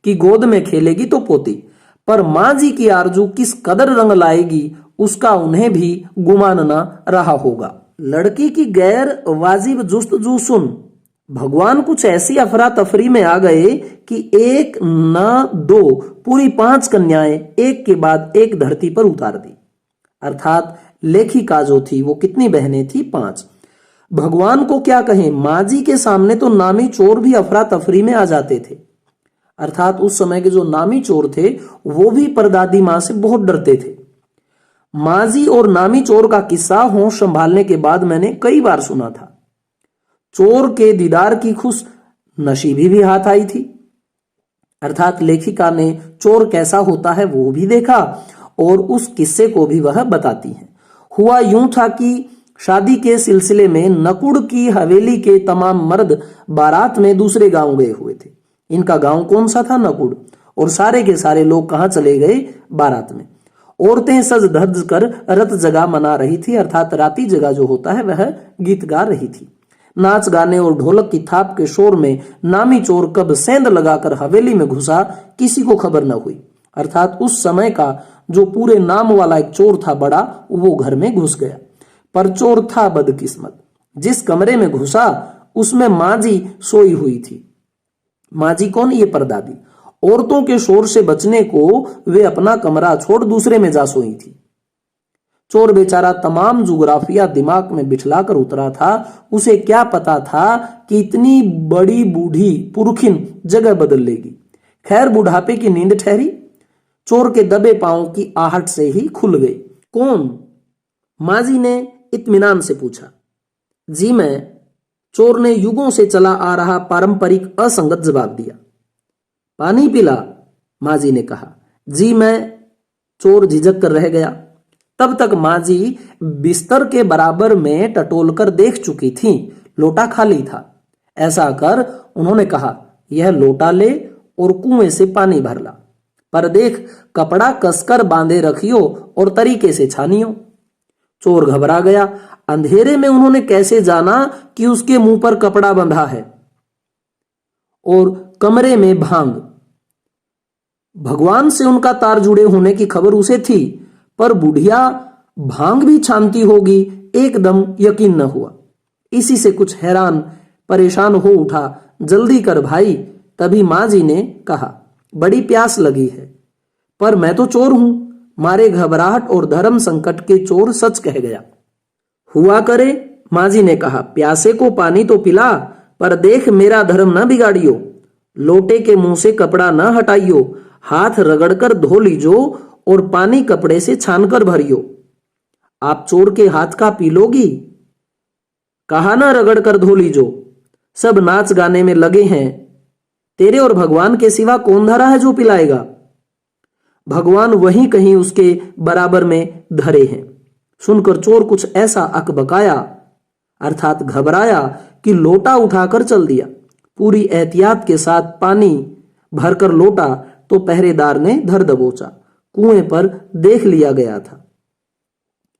कि गोद में खेलेगी तो पोती। पर मां जी की आरजू किस कदर रंग लाएगी उसका उन्हें भी गुमान न रहा होगा। लड़की की गैर वाजिब जुस्तजू सुन भगवान कुछ ऐसी अफरा तफरी में आ गए कि 1 न 2 पूरी 5 कन्याएं एक के बाद एक धरती पर उतार दी। अर्थात लेखिका जो थी वो कितनी बहनें थी? 5। भगवान को क्या कहें, मां जी के सामने तो नामी चोर भी अफरा तफरी में आ जाते थे। अर्थात उस समय के जो नामी चोर थे वो भी परदादी मां से बहुत डरते थे। मां जी और नामी चोर का किस्सा होश संभालने के बाद मैंने कई बार सुना था। चोर के दीदार की खुश नसीबी भी हाथ आई थी। अर्थात लेखिका ने चोर कैसा होता है वो भी देखा और उस किस्से को भी वह बताती है। हुआ यूं था कि शादी के सिलसिले में नकुड़ की हवेली के तमाम मर्द बारात में दूसरे गांव गए हुए थे। इनका गांव कौन सा था? नकुड़। और सारे के सारे लोग कहां चले गए? बारात में। औरतें सज धज कर रत जगह मना रही थी, अर्थात राती जगह जो होता है वह गीत गा रही थी। नाच गाने और ढोलक की थाप के शोर में नामी चोर कब सेंध लगाकर हवेली में घुसा किसी को खबर न हुई। अर्थात उस समय का जो पूरे नाम वाला एक चोर था बड़ा, वो घर में घुस गया। पर चोर था बदकिस्मत। जिस कमरे में घुसा उसमें माँ जी सोई हुई थी। माँ जी कौन? ये परदादी। औरतों के शोर से बचने को वे अपना कमरा छोड़ दूसरे में जा सोई थी। चोर बेचारा तमाम जुग्राफिया दिमाग में बिठलाकर उतरा था। उसे क्या पता था कि इतनी बड़ी बूढ़ी पुरखिन जगह बदल लेगी। खैर, बुढ़ापे की नींद ठहरी। चोर के दबे पांव की आहट से ही खुल गई। कौन? माँ जी ने इत्मीनान से पूछा। जी मैं। चोर ने युगों से चला आ रहा पारंपरिक असंगत जवाब दिया। पानी पिला? माँ जी ने कहा। जी मैं। चोर झिझक कर रह गया। तब तक माँ जी बिस्तर के बराबर में टटोलकर देख चुकी थी। लोटा खाली था। ऐसा कर उन्होंने कहा, यह लोटा ले और कुएं से पानी भर ला, पर देख कपड़ा कसकर बांधे रखियो और तरीके से छानियो। चोर घबरा गया। अंधेरे में उन्होंने कैसे जाना कि उसके मुंह पर कपड़ा बंधा है और कमरे में भांग। भगवान से उनका तार जुड़े होने की खबर उसे थी, पर बुढ़िया भांग भी छानती होगी एकदम यकीन न हुआ। इसी से कुछ हैरान परेशान हो उठा। जल्दी कर भाई। तभी माँ जी ने कहा, बड़ी प्यास लगी है। पर मैं तो चोर हूं। मारे घबराहट और धर्म संकट के चोर सच कह गया। हुआ करे, माँ जी ने कहा, प्यासे को पानी तो पिला, पर देख मेरा धर्म न बिगाड़ियो। लोटे के मुंह से कपड़ा न हटाइयो, हाथ रगड़कर धो लीजो और पानी कपड़े से छानकर भरियो। आप चोर के हाथ का पी लोगी? कहा ना रगड़कर धो लीजो। सब नाच गाने में लगे हैं। तेरे और भगवान के सिवा कौन धरा है जो पिलाएगा? भगवान वहीं कहीं उसके बराबर में धरे हैं। सुनकर चोर कुछ ऐसा अकबकाया, अर्थात घबराया, कि लोटा उठाकर चल दिया। पूरी एहतियात के साथ पानी भरकर लोटा तो पहरेदार ने धर दबोचा। कुएं पर देख लिया गया था।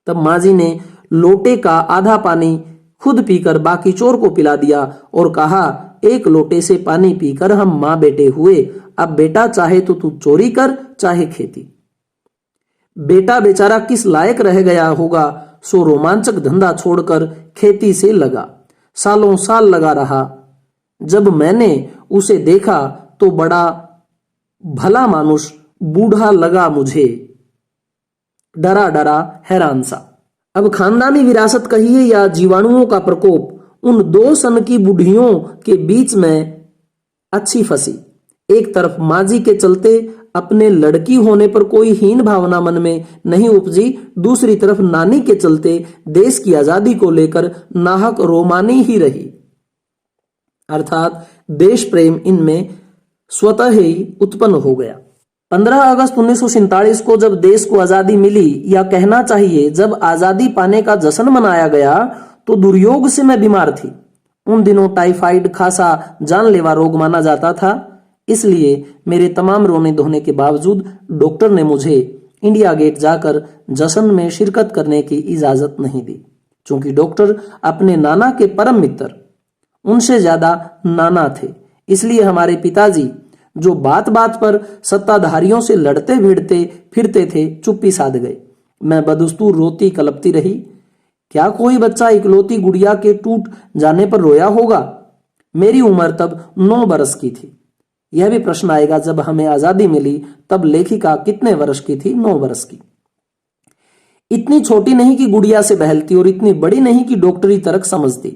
तब माँ जी ने लोटे का आधा पानी खुद पीकर बाकी चोर को पिला दिया और कहा, एक लोटे से पानी पीकर हम माँ बेटे हुए। अब बेटा चाहे तो तू चोरी कर, चाहे खेती। बेटा बेचारा किस लायक रह गया होगा, सो रोमांचक धंधा छोड़कर खेती से लगा। सालों साल लगा रहा। जब मैंने उसे देखा तो बड़ा भला मानुष बूढ़ा लगा मुझे, डरा डरा हैरान सा। अब खानदानी विरासत कहिए या जीवाणुओं का प्रकोप, उन दो सन की बुढ़ियों के बीच में अच्छी फंसी। एक तरफ माँ जी के चलते अपने लड़की होने पर कोई हीन भावना मन में नहीं उपजी, दूसरी तरफ नानी के चलते देश की आजादी को लेकर नाहक रोमानी ही रही। अर्थात देश प्रेम इनमें स्वतः ही उत्पन्न हो गया। 15 अगस्त 1947 को जब देश को आजादी मिली, या कहना चाहिए जब आजादी पाने का जश्न मनाया गया, तो दुर्योग से मैं बीमार थी। उन दिनों टाइफाइड खासा जानलेवा रोग माना जाता था। इसलिए मेरे तमाम रोने धोने के बावजूद डॉक्टर ने मुझे इंडिया गेट जाकर जश्न में शिरकत करने की इजाजत नहीं दी। चूंकि डॉक्टर अपने नाना के परम मित्र, उनसे ज्यादा नाना थे, इसलिए हमारे पिताजी, जो बात बात पर सत्ताधारियों से लड़ते भिड़ते फिरते थे, चुप्पी साध गए। मैं बदस्तूर रोती कलपती रही। क्या कोई बच्चा इकलौती गुड़िया के टूट जाने पर रोया होगा? मेरी उम्र तब 9 बरस की थी। यह भी प्रश्न आएगा, जब हमें आजादी मिली तब लेखिका कितने वर्ष की थी? 9 बरस की। इतनी छोटी नहीं कि गुड़िया से बहलती और इतनी बड़ी नहीं कि डॉक्टरी तर्क समझती।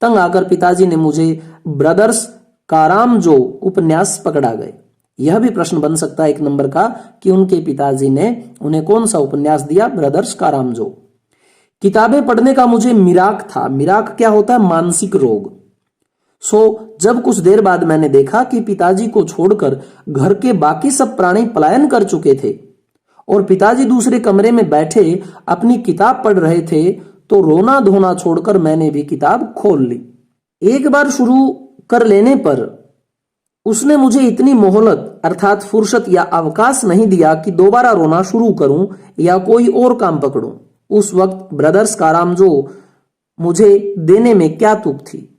तंग आकर पिताजी ने मुझे ब्रदर्स कारामजो उपन्यास पकड़ा गए। यह भी प्रश्न बन सकता है 1 नंबर का कि उनके पिताजी ने उन्हें कौन सा उपन्यास दिया? ब्रदर्स कारामजो। किताबें पढ़ने का मुझे मिराक था। मिराक क्या होता है? मानसिक रोग। जब कुछ देर बाद मैंने देखा कि पिताजी को छोड़कर घर के बाकी सब प्राणी पलायन कर चुके थे और पिताजी दूसरे कमरे में बैठे अपनी किताब पढ़ रहे थे, तो रोना धोना छोड़कर मैंने भी किताब खोल ली। एक बार शुरू कर लेने पर उसने मुझे इतनी मोहलत अर्थात फुर्सत या अवकाश नहीं दिया कि दोबारा रोना शुरू करूं या कोई और काम पकड़ूं। उस वक्त ब्रदर्स कारामजो मुझे देने में क्या तुक थी।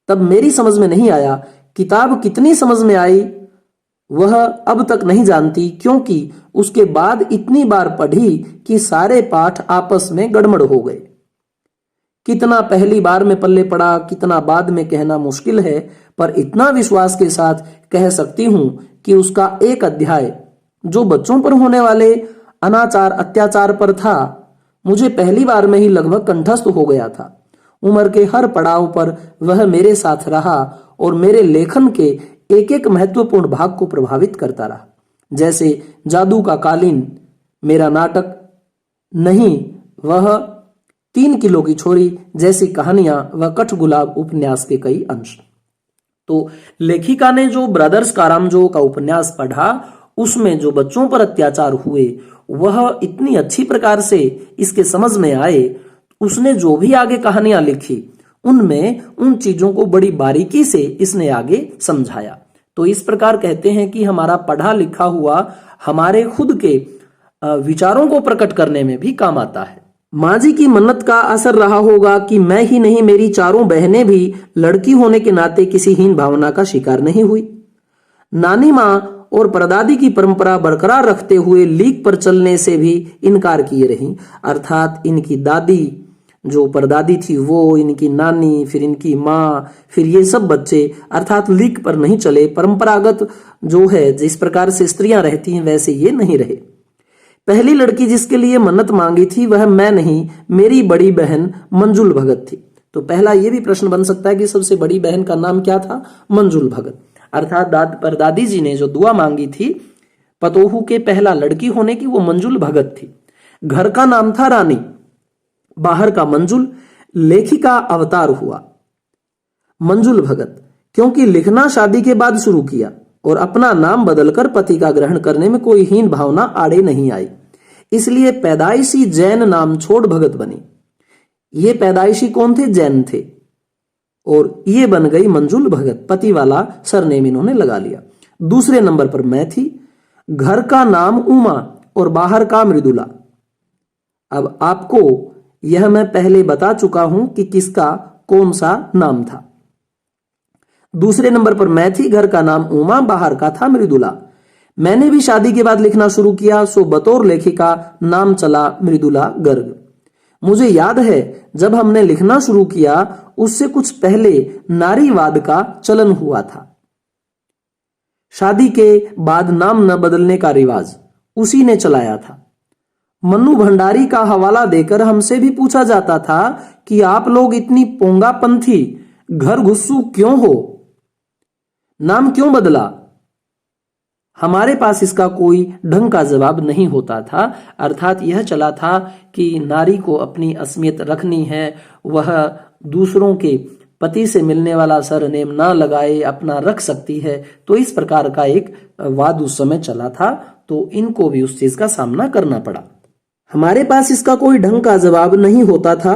तब मेरी समझ में नहीं आया। किताब कितनी समझ में आई वह अब तक नहीं जानती, क्योंकि उसके बाद इतनी बार पढ़ी कि सारे पाठ आपस में गड़बड़ हो गए। कितना पहली बार में पल्ले पड़ा, कितना बाद में कहना मुश्किल है, पर इतना विश्वास के साथ कह सकती हूं कि उसका एक अध्याय जो बच्चों पर होने वाले अनाचार अत्याचार पर था, मुझे पहली बार में ही लगभग कंठस्थ हो गया था। उम्र के हर पड़ाव पर वह मेरे साथ रहा और मेरे लेखन के एक एक महत्वपूर्ण भाग को प्रभावित करता रहा। जैसे जादू का कालीन मेरा नाटक, नहीं वह 3 किलो की छोरी जैसी कहानियां व कठगुलाब उपन्यास के कई अंश। तो लेखिका ने जो ब्रदर्स कारामजो का उपन्यास पढ़ा, उसमें जो बच्चों पर अत्याचार हुए वह इतनी अच्छी प्रकार से इसके समझ में आए। उसने जो भी आगे कहानियां लिखी उनमें उन चीजों को बड़ी बारीकी से इसने आगे समझाया। तो इस प्रकार कहते हैं कि हमारा पढ़ा लिखा हुआ हमारे खुद के विचारों को प्रकट करने में भी काम आता है। माँ जी की मन्नत का असर रहा होगा कि मैं ही नहीं, मेरी चारों बहनें भी लड़की होने के नाते किसी हीन भावना का शिकार नहीं हुई। नानी माँ और परदादी की परंपरा बरकरार रखते हुए लीक पर चलने से भी इनकार किए रही, अर्थात इनकी दादी जो परदादी थी वो, इनकी नानी, फिर इनकी माँ, फिर ये सब बच्चे अर्थात लीक पर नहीं चले। परंपरागत जो है जिस प्रकार से स्त्रियां रहती हैं वैसे ये नहीं रहे। पहली लड़की जिसके लिए मन्नत मांगी थी वह मैं नहीं, मेरी बड़ी बहन मंजुल भगत थी। तो पहला ये भी प्रश्न बन सकता है कि सबसे बड़ी बहन का नाम क्या था? मंजुल भगत। अर्थात परदादी जी ने जो दुआ मांगी थी पतोहू के पहला लड़की होने की, वो मंजुल भगत थी। घर का नाम था रानी, बाहर का मंजुल। लेखिका अवतार हुआ मंजुल भगत, क्योंकि लिखना शादी के बाद शुरू किया और अपना नाम बदलकर पति का ग्रहण करने में कोई हीन भावना आड़े नहीं आई, इसलिए पैदाइशी जैन नाम छोड़ भगत बनी। ये पैदाइशी कौन थे? जैन थे, और ये बन गई मंजुल भगत। पति वाला सरनेम इन्होंने लगा लिया। दूसरे नंबर पर मैं थी। घर का नाम उमा और बाहर का मृदुला। अब आपको यह मैं पहले बता चुका हूं कि किसका कौन सा नाम था। दूसरे नंबर पर मैं थी। घर का नाम उमा, बाहर का था मृदुला। मैंने भी शादी के बाद लिखना शुरू किया, सो बतौर लेखिका नाम चला मृदुला गर्ग। मुझे याद है जब हमने लिखना शुरू किया उससे कुछ पहले नारीवाद का चलन हुआ था। शादी के बाद नाम न बदलने का रिवाज उसी ने चलाया था। मन्नू भंडारी का हवाला देकर हमसे भी पूछा जाता था कि आप लोग इतनी पोंगापंथी घर घुस्सू क्यों हो, नाम क्यों बदला? हमारे पास इसका कोई ढंग का जवाब नहीं होता था। अर्थात यह चला था कि नारी को अपनी असमियत रखनी है, वह दूसरों के पति से मिलने वाला सरनेम ना लगाए, अपना रख सकती है। तो इस प्रकार का एक वाद उस समय चला था, तो इनको भी उस चीज का सामना करना पड़ा। हमारे पास इसका कोई ढंग का जवाब नहीं होता था,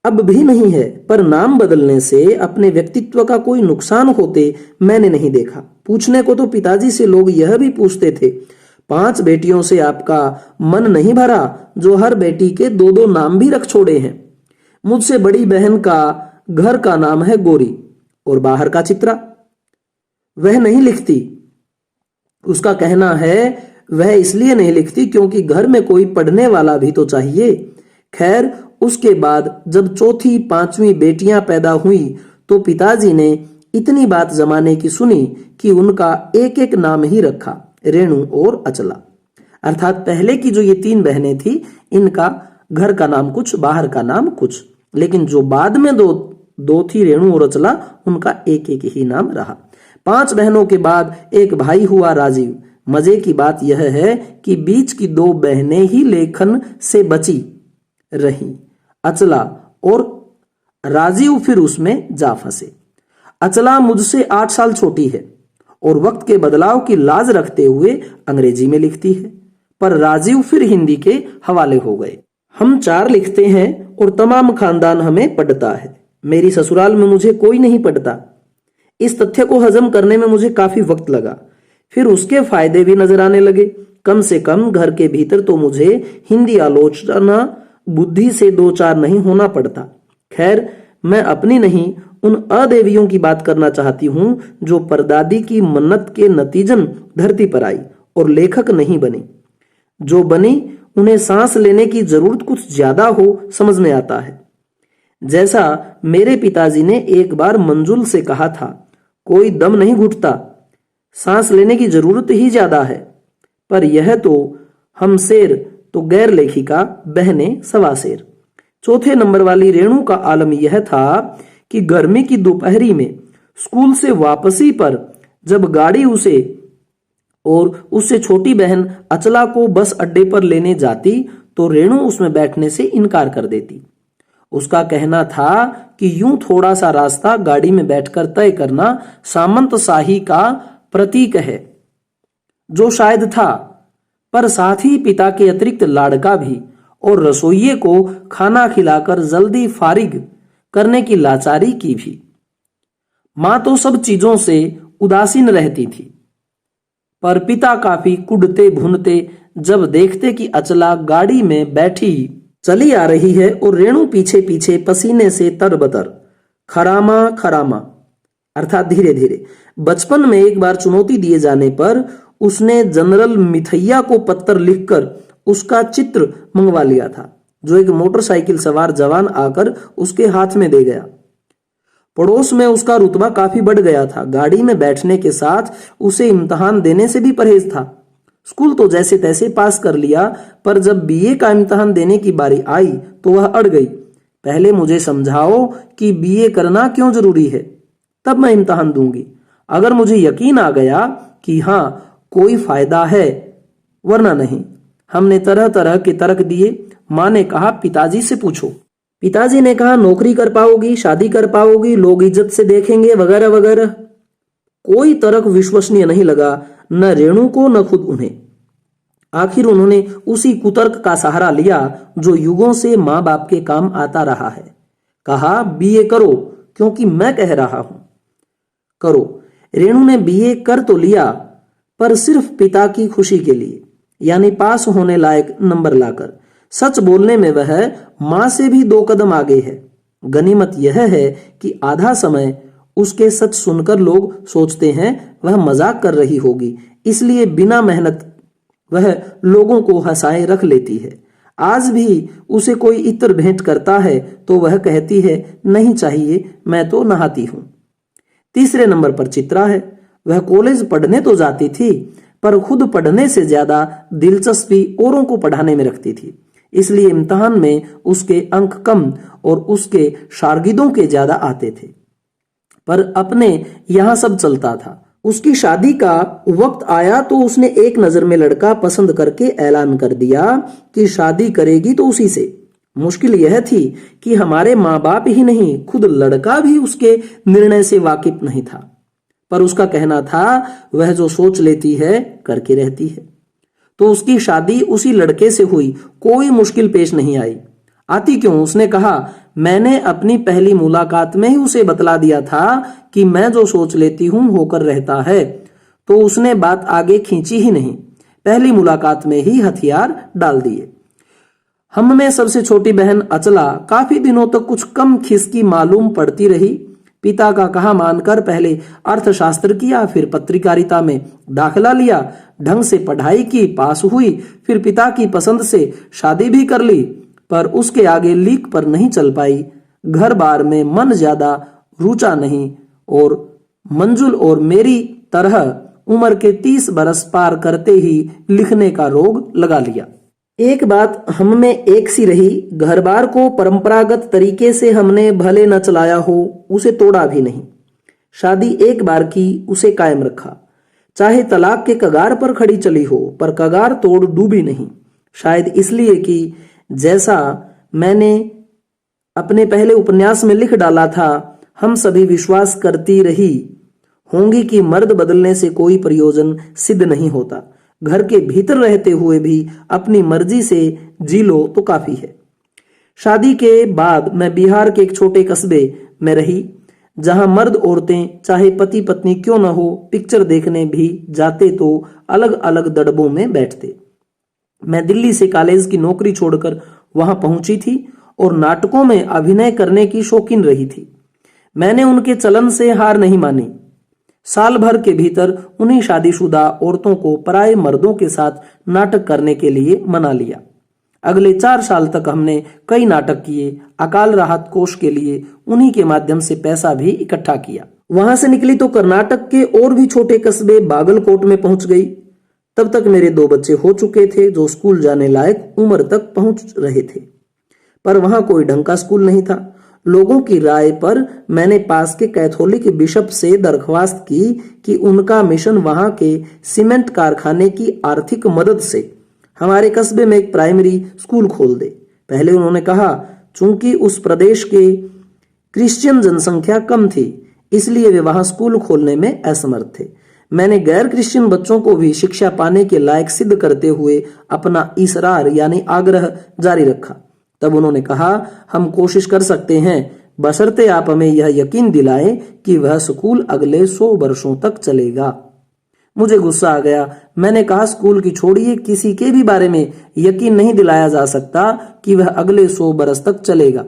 अब भी नहीं है, पर नाम बदलने से अपने व्यक्तित्व का कोई नुकसान होते मैंने नहीं देखा। पूछने को तो पिताजी से लोग यह भी पूछते थे, 5 बेटियों से आपका मन नहीं भरा जो हर बेटी के 2-2 नाम भी रख छोड़े हैं। मुझसे बड़ी बहन का घर का नाम है गोरी और बाहर का चित्रा। वह नहीं लिखती। उसका कहना है वह इसलिए नहीं लिखती क्योंकि घर में कोई पढ़ने वाला भी तो चाहिए। खैर, उसके बाद जब 4थी 5वीं बेटियां पैदा हुई तो पिताजी ने इतनी बात जमाने की सुनी कि उनका एक एक नाम ही रखा, रेणु और अचला। अर्थात पहले की जो ये 3 बहनें थी, इनका घर का नाम कुछ, बाहर का नाम कुछ, लेकिन जो बाद में दो थी, रेणु और अचला, उनका एक एक ही नाम रहा। 5 बहनों के बाद एक भाई हुआ राजीव। मजे की बात यह है कि बीच की 2 बहनें ही लेखन से बची रही। अचला और राजीव फिर उसमें जा फंसे। अचला मुझसे 8 साल छोटी है और वक्त के बदलाव की लाज रखते हुए अंग्रेजी में लिखती है, पर राजीव फिर हिंदी के हवाले हो गए। हम 4 लिखते हैं और तमाम खानदान हमें पढ़ता है। मेरी ससुराल में मुझे कोई नहीं पढ़ता। इस तथ्य को हजम करने में मुझे काफी वक्त लगा। फिर उसके फायदे भी नजर आने लगे। कम से कम घर के भीतर तो मुझे हिंदी आलोचना बुद्धि से 2-4 नहीं होना पड़ता। खैर, मैं अपनी नहीं उन अदेवियों की बात करना चाहती हूं जो परदादी की मन्नत के नतीजन धरती पर आई और लेखक नहीं बनी। जो बनी उन्हें सांस लेने की जरूरत कुछ ज्यादा हो समझ में आता है। जैसा मेरे पिताजी ने एक बार मंजुल से कहा था, कोई दम नहीं घुटता, सांस लेने की जरूरत ही ज्यादा है। पर यह तो हम शेर तो गैर लेखिका बहने सवा शेर। चौथे नंबर वाली रेणु का आलम यह था कि गर्मी की दोपहरी में स्कूल से वापसी पर जब गाड़ी उसे और उससे छोटी बहन अचला को बस अड्डे पर लेने जाती तो रेणु उसमें बैठने से इनकार कर देती। उसका कहना था कि यूं थोड़ा सा रास्ता गाड़ी में बैठकर तय करना सामंत शाही का प्रतीक है, जो शायद था, पर साथ ही पिता के अतिरिक्त लाड़का भी और रसोइये को खाना खिलाकर जल्दी फारिग करने की लाचारी की भी। मां तो सब चीजों से उदासीन रहती थी, पर पिता काफी कुढ़ते भुनते जब देखते कि अचला गाड़ी में बैठी चली आ रही है और रेणु पीछे पीछे पसीने से तरबतर, खरामा खरामा अर्थात धीरे धीरे। बचपन में एक बार चुनौती दिए जाने पर उसने जनरल मिथैया को पत्र लिखकर उसका चित्र मंगवा लिया था, जो एक मोटरसाइकिल सवार जवान आकर उसके हाथ में दे गया। पड़ोस में उसका रुतबा काफी बढ़ गया था। गाड़ी में बैठने के साथ उसे इम्तिहान देने से भी परहेज था। स्कूल तो जैसे तैसे पास कर लिया, पर जब बीए का इम्तिहान देने की बारी आई तो वह अड़ गई। पहले मुझे समझाओ कि बीए करना क्यों जरूरी है, तब मैं इम्तिहान दूंगी। अगर मुझे यकीन आ गया कि हाँ कोई फायदा है, वरना नहीं। हमने तरह तरह के तर्क दिए। माँ ने कहा पिताजी से पूछो। पिताजी ने कहा नौकरी कर पाओगी, शादी कर पाओगी, लोग इज्जत से देखेंगे, वगैरह वगैरह। कोई तर्क विश्वसनीय नहीं लगा, न रेणु को न खुद उन्हें। आखिर उन्होंने उसी कुतर्क का सहारा लिया जो युगों से माँ बाप के काम आता रहा है। कहा बीए करो क्योंकि मैं कह रहा हूं करो। रेणु ने बीए कर तो लिया, पर सिर्फ पिता की खुशी के लिए, यानी पास होने लायक नंबर लाकर। सच बोलने में वह मां से भी 2 कदम आगे है। गनीमत यह है कि आधा समय उसके सच सुनकर लोग सोचते हैं वह मजाक कर रही होगी, इसलिए बिना मेहनत वह लोगों को हंसाए रख लेती है। आज भी उसे कोई इत्र भेंट करता है तो वह कहती है नहीं चाहिए, मैं तो नहाती हूं। तीसरे नंबर पर चित्रा है। वह कॉलेज पढ़ने तो जाती थी, पर खुद पढ़ने से ज्यादा दिलचस्पी औरों को पढ़ाने में रखती थी। इसलिए इम्तिहान में उसके अंक कम और उसके शागिर्दों के ज्यादा आते थे। पर अपने यहां सब चलता था। उसकी शादी का वक्त आया तो उसने एक नजर में लड़का पसंद करके ऐलान कर दिया कि शादी करेगी तो उसी से। मुश्किल यह थी कि हमारे माँ बाप ही नहीं, खुद लड़का भी उसके निर्णय से वाकिफ नहीं था। पर उसका कहना था वह जो सोच लेती है करके रहती है। तो उसकी शादी उसी लड़के से हुई। कोई मुश्किल पेश नहीं आई। आती क्यों? उसने कहा मैंने अपनी पहली मुलाकात में ही उसे बतला दिया था कि मैं जो सोच लेती हूं होकर रहता है। तो उसने बात आगे खींची ही नहीं, पहली मुलाकात में ही हथियार डाल दिए। हम में सबसे छोटी बहन अचला काफी दिनों तक कुछ कम खिसकी मालूम पड़ती रही। पिता का कहा मानकर पहले अर्थशास्त्र किया, फिर पत्रकारिता में दाखिला लिया, ढंग से पढ़ाई की, पास हुई, फिर पिता की पसंद से शादी भी कर ली, पर उसके आगे लीक पर नहीं चल पाई। घर बार में मन ज्यादा रुचा नहीं और मंजुल और मेरी तरह उम्र के 30 बरस पार करते ही लिखने का रोग लगा लिया। एक बात हम में एक सी रही, घर बार को परंपरागत तरीके से हमने भले न चलाया हो, उसे तोड़ा भी नहीं। शादी एक बार की, उसे कायम रखा। चाहे तलाक के कगार पर खड़ी चली हो, पर कगार तोड़ डूबी नहीं। शायद इसलिए कि जैसा मैंने अपने पहले उपन्यास में लिख डाला था, हम सभी विश्वास करती रही होंगी कि मर्द बदलने से कोई प्रयोजन सिद्ध नहीं होता, घर के भीतर रहते हुए भी अपनी मर्जी से जी लो तो काफी है। शादी के बाद मैं बिहार के एक छोटे कस्बे में रही, जहां मर्द औरतें चाहे पति पत्नी क्यों न हो, पिक्चर देखने भी जाते तो अलग अलग दड़बों में बैठते। मैं दिल्ली से कॉलेज की नौकरी छोड़कर वहां पहुंची थी और नाटकों में अभिनय करने की शौकीन रही थी। मैंने उनके चलन से हार नहीं मानी। साल भर के भीतर उन्हीं शादीशुदा औरतों को पराये मर्दों के साथ नाटक करने के लिए मना लिया। अगले 4 साल तक हमने कई नाटक किए। अकाल राहत कोष के लिए उन्हीं के माध्यम से पैसा भी इकट्ठा किया। वहां से निकली तो कर्नाटक के और भी छोटे कस्बे बागलकोट में पहुंच गई। तब तक मेरे 2 बच्चे हो चुके थे जो स्कूल जाने लायक उम्र तक पहुंच रहे थे, पर वहां कोई ढंग का स्कूल नहीं था। लोगों की राय पर मैंने पास के कैथोलिक बिशप से दरख्वास्त की कि उनका मिशन वहां के सीमेंट कारखाने की आर्थिक मदद से हमारे कस्बे में एक प्राइमरी स्कूल खोल दे। पहले उन्होंने कहा, चूंकि उस प्रदेश के क्रिश्चियन जनसंख्या कम थी, इसलिए वे वहां स्कूल खोलने में असमर्थ थे। मैंने गैर क्रिश्चियन बच्चों को भी शिक्षा पाने के लायक सिद्ध करते हुए अपना इसरार यानी आग्रह जारी रखा। तब उन्होंने कहा, हम कोशिश कर सकते हैं, बशर्ते आप हमें यह यकीन दिलाएं कि वह स्कूल अगले 100 वर्षों तक चलेगा। मुझे गुस्सा आ गया। मैंने कहा, स्कूल की छोड़िए, किसी के भी बारे में यकीन नहीं दिलाया जा सकता कि वह अगले 100 बरस तक चलेगा।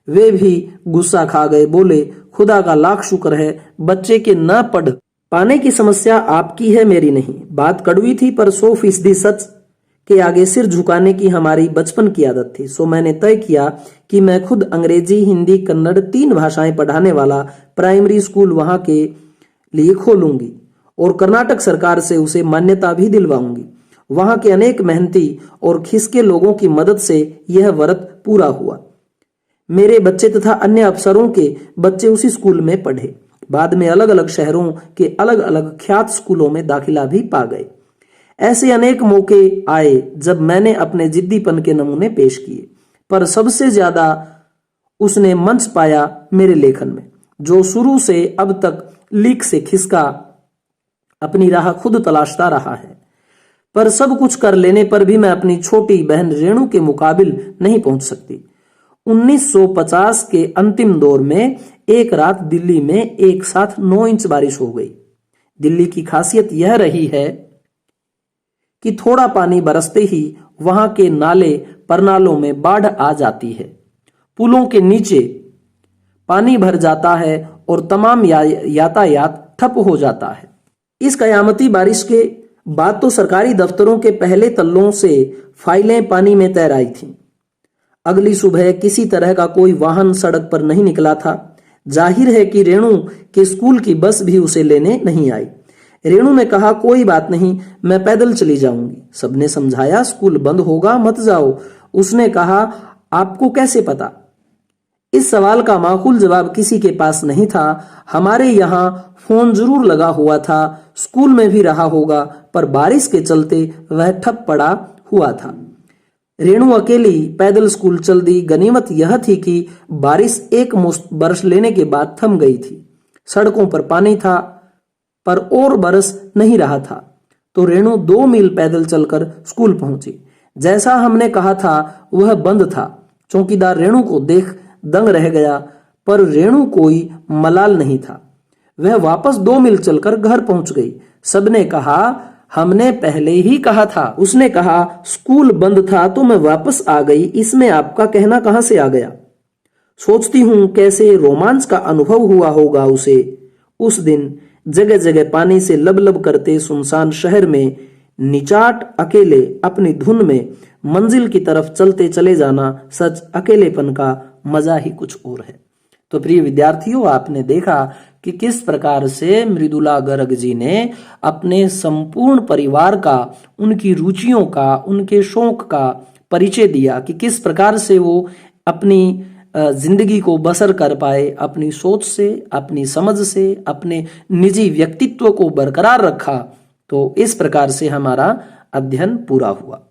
वे भी गुस्सा खा गए, बोले, खुदा का लाख शुक्र है बच्चे के न पढ़ पाने की समस्या आपकी है, मेरी नहीं। बात कड़वी थी पर 100% सच के आगे सिर झुकाने की हमारी बचपन की आदत थी। सो मैंने तय किया कि मैं खुद अंग्रेजी, हिंदी, कन्नड़ 3 भाषाएं पढ़ाने वाला प्राइमरी स्कूल वहां के लिए खोलूंगी और कर्नाटक सरकार से उसे मान्यता भी दिलवाऊंगी। वहां के अनेक मेहनती और खिसके लोगों की मदद से यह व्रत पूरा हुआ। मेरे बच्चे तथा अन्य अफसरों के बच्चे उसी स्कूल में पढ़े। बाद में अलग अलग शहरों के अलग अलग ख्यात स्कूलों में दाखिला भी पा गए। ऐसे अनेक मौके आए जब मैंने अपने जिद्दीपन के नमूने पेश किए, पर सबसे ज्यादा उसने मंच पाया मेरे लेखन में, जो शुरू से अब तक लीक से खिसका अपनी राह खुद तलाशता रहा है। पर सब कुछ कर लेने पर भी मैं अपनी छोटी बहन रेणु के मुकाबिल नहीं पहुंच सकती। 1950 के अंतिम दौर में एक रात दिल्ली में एक साथ 9 इंच बारिश हो गई। दिल्ली की खासियत यह रही है कि थोड़ा पानी बरसते ही वहां के नाले परनालों में बाढ़ आ जाती है, पुलों के नीचे पानी भर जाता है और तमाम यातायात ठप हो जाता है। इस कयामती बारिश के बाद तो सरकारी दफ्तरों के पहले तल्लों से फाइलें पानी में तैर आई थीं। अगली सुबह किसी तरह का कोई वाहन सड़क पर नहीं निकला था। जाहिर है कि रेणु के स्कूल की बस भी उसे लेने नहीं आई। रेणु ने कहा, कोई बात नहीं, मैं पैदल चली जाऊंगी। सबने समझाया, स्कूल बंद होगा, मत जाओ। उसने कहा, आपको कैसे पता? इस सवाल का माकूल जवाब किसी के पास नहीं था। हमारे यहाँ फोन जरूर लगा हुआ था, स्कूल में भी रहा होगा, पर बारिश के चलते वह ठप पड़ा हुआ था। रेणु अकेली पैदल स्कूल चल दी। गनीमत यह थी कि बारिश एक मुश्त बरस लेने के बाद थम गई थी। सड़कों पर पानी था पर और बरस नहीं रहा था, तो रेणु 2 मील पैदल चलकर स्कूल पहुंची। जैसा हमने कहा था वह बंद था। चौकीदार रेणु को देख दंग रह गया, पर रेणु कोई मलाल नहीं था। वह वापस 2 मील चलकर घर पहुंच गई। सबने कहा, हमने पहले ही कहा था। उसने कहा, स्कूल बंद था तो मैं वापस आ गई, इसमें आपका कहना कहां से आ गया? सोचती हूं कैसे रोमांच का अनुभव हुआ होगा उसे। उस दिन जगह जगह पानी से लबलब करते सुनसान शहर में निचाट अकेले अपनी धुन में मंजिल की तरफ चलते चले जाना, सच अकेलेपन का मजा ही कुछ और है। तो प्रिय विद्यार्थियों, आपने देखा कि किस प्रकार से मृदुला गर्ग जी ने अपने संपूर्ण परिवार का, उनकी रुचियों का, उनके शौक का परिचय दिया कि किस प्रकार से वो अपनी जिंदगी को बसर कर पाए, अपनी सोच से, अपनी समझ से, अपने निजी व्यक्तित्व को बरकरार रखा। तो इस प्रकार से हमारा अध्ययन पूरा हुआ।